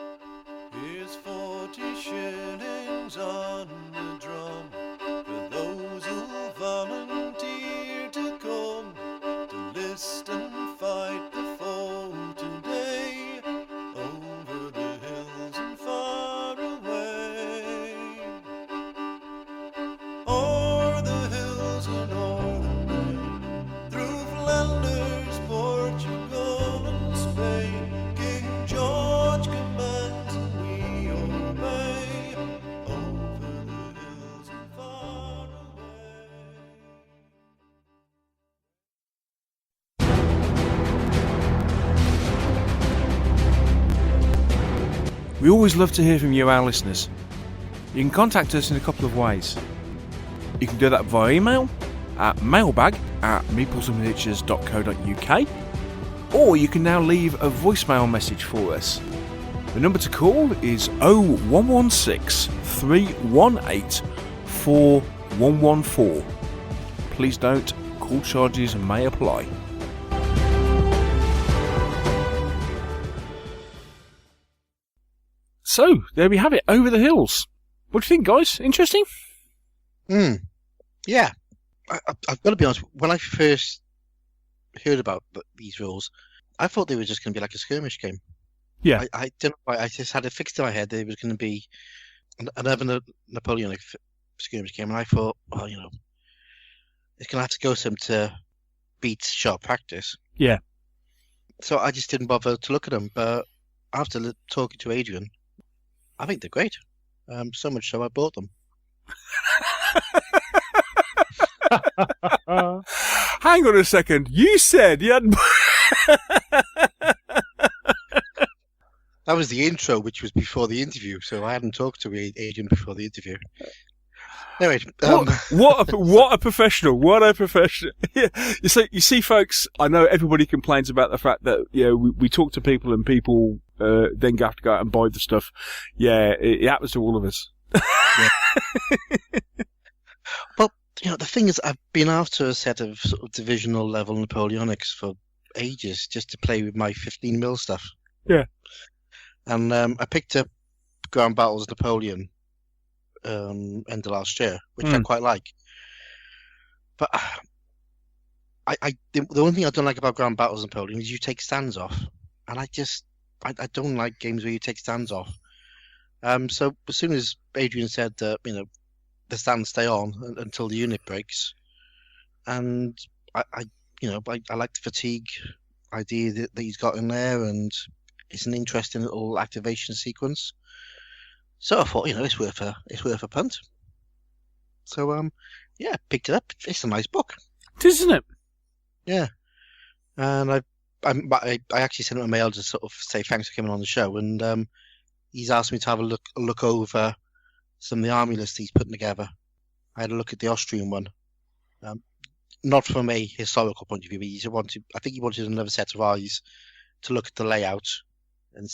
Here's 40 shillings on the drum for those who volunteer to come to list and fight the foe today, over the hills and far away. O'er the We always love to hear from you, our listeners. You can contact us in a couple of ways. You can do that via email at mailbag@meeplesandminiatures.co.uk, or you can now leave a voicemail message for us. The number to call is 0116 318 4114. Please note, call charges may apply. So, there we have it, Over the Hills. What do you think, guys? Interesting? Yeah. I've got to be honest, when I first heard about these rules, I thought they were just going to be like a skirmish game. Yeah. I just had it fixed in my head that it was going to be another Napoleonic skirmish game, and I thought, well, it's going to have to go some to beat sharp practice. Yeah. So I just didn't bother to look at them, but after talking to Adrian, I think they're great. So much so I bought them. Hang on a second. You said you hadn't... That was the intro, which was before the interview, so I hadn't talked to Adrian before the interview. Anyway, what a professional! What a professional! Yeah. You see, folks. I know everybody complains about the fact that we talk to people and people then have to go out and buy the stuff. Yeah, it happens to all of us. Yeah. Well, the thing is, I've been after a set of sort of divisional level Napoleonics for ages, just to play with my 15mm stuff. Yeah. And I picked up Ground Battles Napoleon end of last year, which I quite like. But the only thing I don't like about Ground Battles Napoleon is you take stands off, and I don't like games where you take stands off. So as soon as Adrian said that the stands stay on until the unit breaks, and I like the fatigue idea that he's got in there, and it's an interesting little activation sequence. So I thought, it's worth a punt. So picked it up. It's a nice book, isn't it? Yeah. And I actually sent him a mail to sort of say thanks for coming on the show, and he's asked me to have a look over some of the army lists he's putting together. I had a look at the Austrian one, not from a historical point of view, but I think he wanted another set of eyes to look at the layout and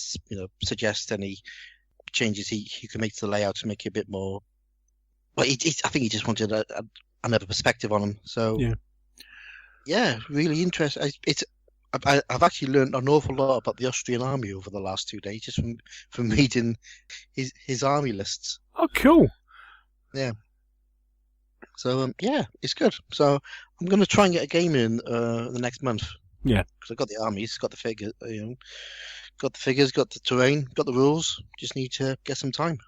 suggest any changes he could make to the layout to make it a bit more. Well, I think he just wanted another perspective on them. So yeah, really interesting. I've actually learned an awful lot about the Austrian army over the last 2 days just from reading his army lists. Oh, cool. Yeah. So it's good. So I'm going to try and get a game in the next month. Yeah. Because I've got the armies, got the figures, got the figures, got the terrain, got the rules. Just need to get some time.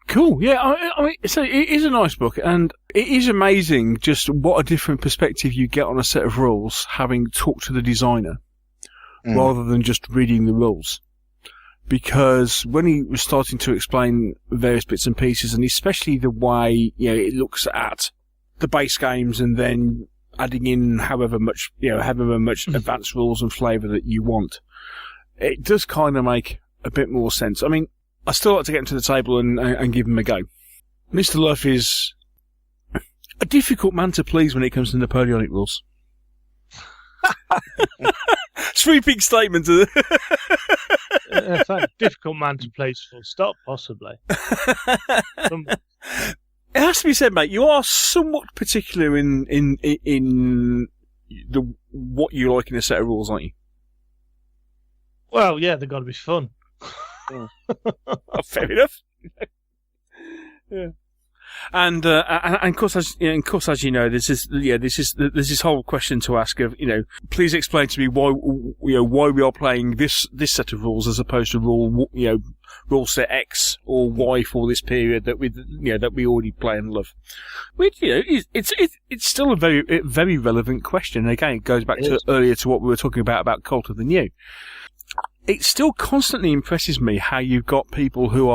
Cool. Yeah, I mean, so it is a nice book, and it is amazing just what a different perspective you get on a set of rules having talked to the designer rather than just reading the rules. Because when he was starting to explain various bits and pieces, and especially the way it looks at the base games and then adding in however much advanced rules and flavour that you want, it does kind of make a bit more sense. I mean, I still like to get him to the table and give him a go. Mr. Luff is a difficult man to please when it comes to Napoleonic rules. Sweeping statement. Difficult man to please, full stop, possibly. It has to be said, mate, you are somewhat particular in what you like in a set of rules, aren't you? Well, yeah, they've got to be fun. Oh, fair enough. Yeah. And of course, as you know, there's this whole question to ask of, please explain to me why we are playing this set of rules as opposed to rule set X or Y for this period that we already play and love. Which, it's still a very relevant question. Again, it goes back earlier to what we were talking about Cult of the New. It still constantly impresses me how you've got people who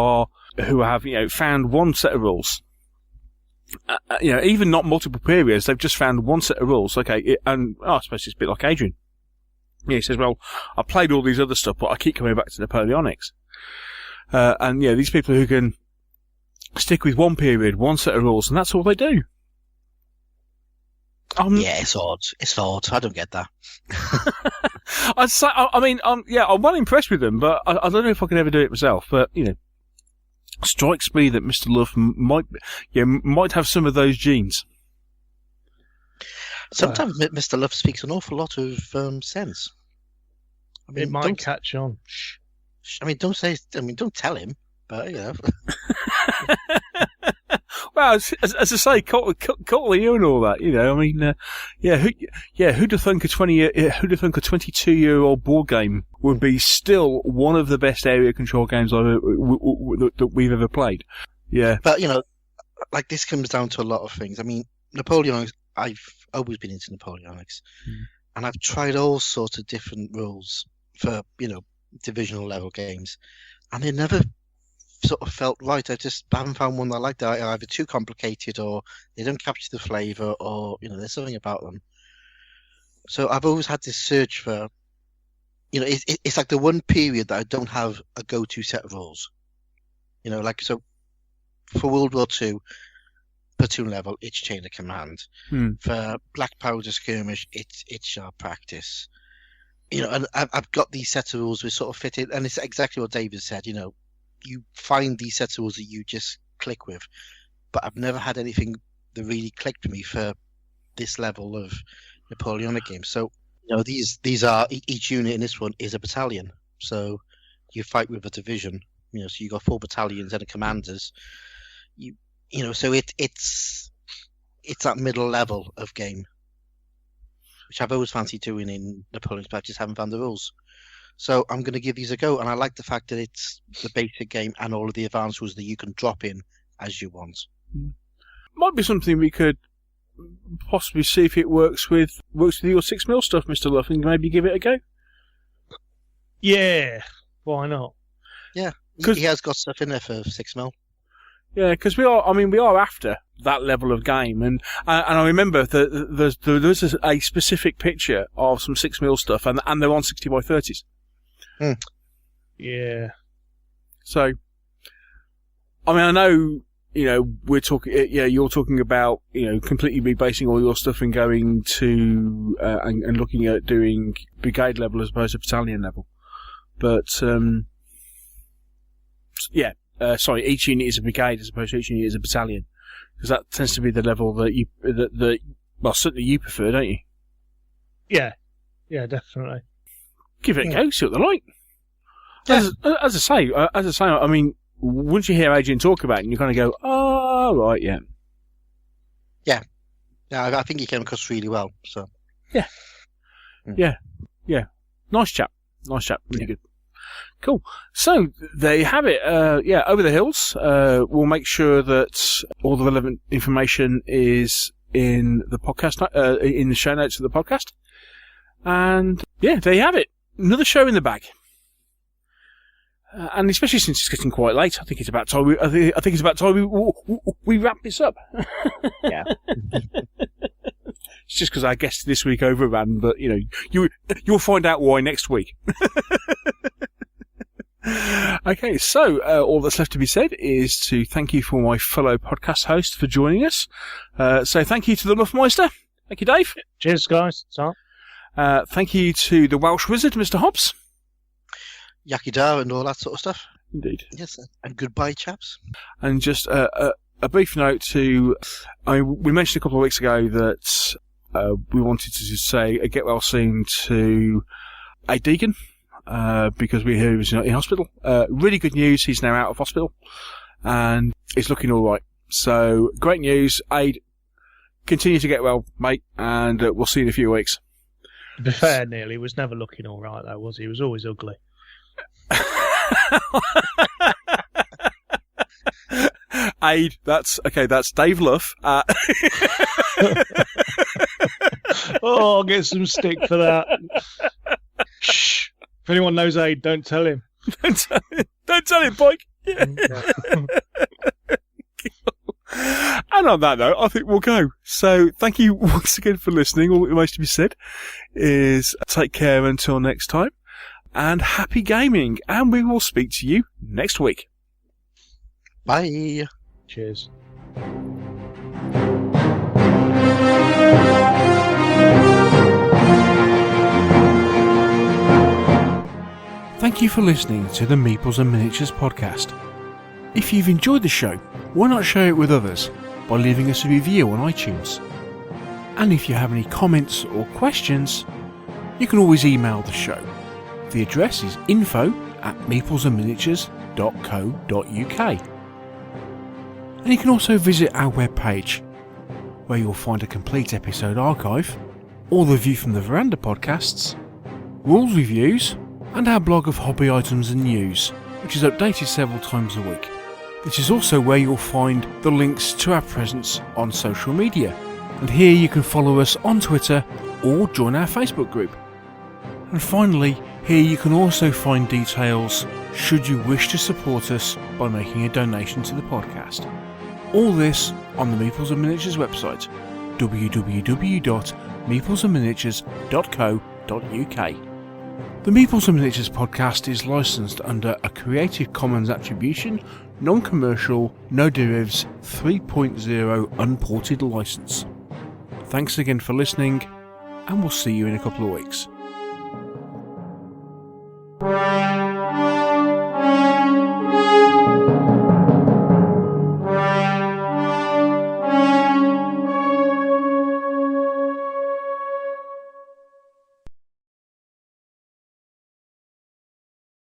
have found one set of rules. Even not multiple periods, they've just found one set of rules. Okay, I suppose it's a bit like Adrian. he says, well, I played all these other stuff, but I keep coming back to Napoleonics. And yeah, these people who can stick with one period, one set of rules, and that's all they do. Yeah, it's odd. It's odd. I don't get that. I'd say, I'm well impressed with them, but I don't know if I can ever do it myself. But strikes me that Mr. Luff might have some of those genes. Sometimes Mr. Luff speaks an awful lot of sense. I mean, It might catch on. Don't tell him, but Well, as I say, call you and all that. Who'd have thunk a 22-year-old board game would be still one of the best area control games that we've ever played. Yeah, but like this comes down to a lot of things. I mean, Napoleonics. I've always been into Napoleonics, and I've tried all sorts of different rules for divisional level games, and they never sort of felt right. I just haven't found one that I like. They're either too complicated, or they don't capture the flavour, or there's something about them. So I've always had this search for, it's like the one period that I don't have a go-to set of rules. So for World War II, platoon level, it's chain of command. For Black Powder Skirmish, it's sharp practice. And I've got these sets of rules which sort of fit in, and it's exactly what David said. You find these sets of rules that you just click with, but I've never had anything that really clicked with me for this level of Napoleonic games. So these are, each unit in this one is a battalion, so you fight with a division. So you got 4 battalions and a commanders. So it's that middle level of game, which I've always fancied doing in Napoleonic, but I just haven't found the rules. So I'm going to give these a go, and I like the fact that it's the basic game and all of the advanced rules that you can drop in as you want. Might be something we could possibly see if it works with your 6mm stuff, Mr. Luff, and maybe give it a go. Yeah, why not? Yeah, he has got stuff in there for 6mm. Yeah, because we are after that level of game, and I remember that there's a specific picture of some 6mm stuff, and they're on 60x30s. Yeah. So, I know we're talking. You're talking about completely rebasing all your stuff and going to and looking at doing brigade level as opposed to battalion level, but each unit is a brigade as opposed to each unit is a battalion, because that tends to be the level that certainly you prefer, don't you? Yeah, definitely. Give it a go, see what they're like. Yeah. As I say, I mean, once you hear Adrian talk about it, you kind of go, oh, right, yeah. Yeah, I think he came across really well. So. Yeah. Nice chap, really good. Cool. So there you have it. Over the hills. We'll make sure that all the relevant information is in the podcast, in the show notes of the podcast. And there you have it. Another show in the bag. And especially since it's getting quite late, I think it's about time we wrap this up. Yeah. It's just because our guest this week overran, but you'll find out why next week. Okay, so all that's left to be said is to thank you for my fellow podcast host for joining us. So thank you to the Luffmeister. Thank you, Dave. Cheers, guys. Thank you to the Welsh Wizard, Mr. Hobbs. Yakida and all that sort of stuff. Indeed. Yes, and goodbye, chaps. And just a brief note we mentioned a couple of weeks ago that we wanted to say a get well soon to a deacon, because we heard he was in hospital. Really good news, he's now out of hospital, and he's looking all right. So, great news, Aid. Continue to get well, mate, and we'll see you in a few weeks. To be fair, Neil, he was never looking all right, though, was he? He was always ugly. Aid, that's Dave Luff. I'll get some stick for that. Shh. If anyone knows Aid, don't tell him. Don't tell him, Pike. And And on that note, I think we'll go. So thank you once again for listening. All that remains to be said is take care until next time, and happy gaming. And we will speak to you next week. Bye. Cheers. Thank you for listening to the Meeples and Miniatures podcast. If you've enjoyed the show, why not share it with others by leaving us a review on iTunes? And if you have any comments or questions, you can always email the show. The address is info@meeplesandminiatures.co.uk. And you can also visit our webpage, where you'll find a complete episode archive, all the View from the Veranda podcasts, rules reviews, and our blog of hobby items and news, which is updated several times a week. This is also where you'll find the links to our presence on social media, and here you can follow us on Twitter or join our Facebook group. And finally, here you can also find details should you wish to support us by making a donation to the podcast. All this on the Meeples and Miniatures website, www.meeplesandminiatures.co.uk. The Meeples and Miniatures podcast is licensed under a Creative Commons Attribution, Non-Commercial, No Derivatives 3.0 Unported license. Thanks again for listening, and we'll see you in a couple of weeks.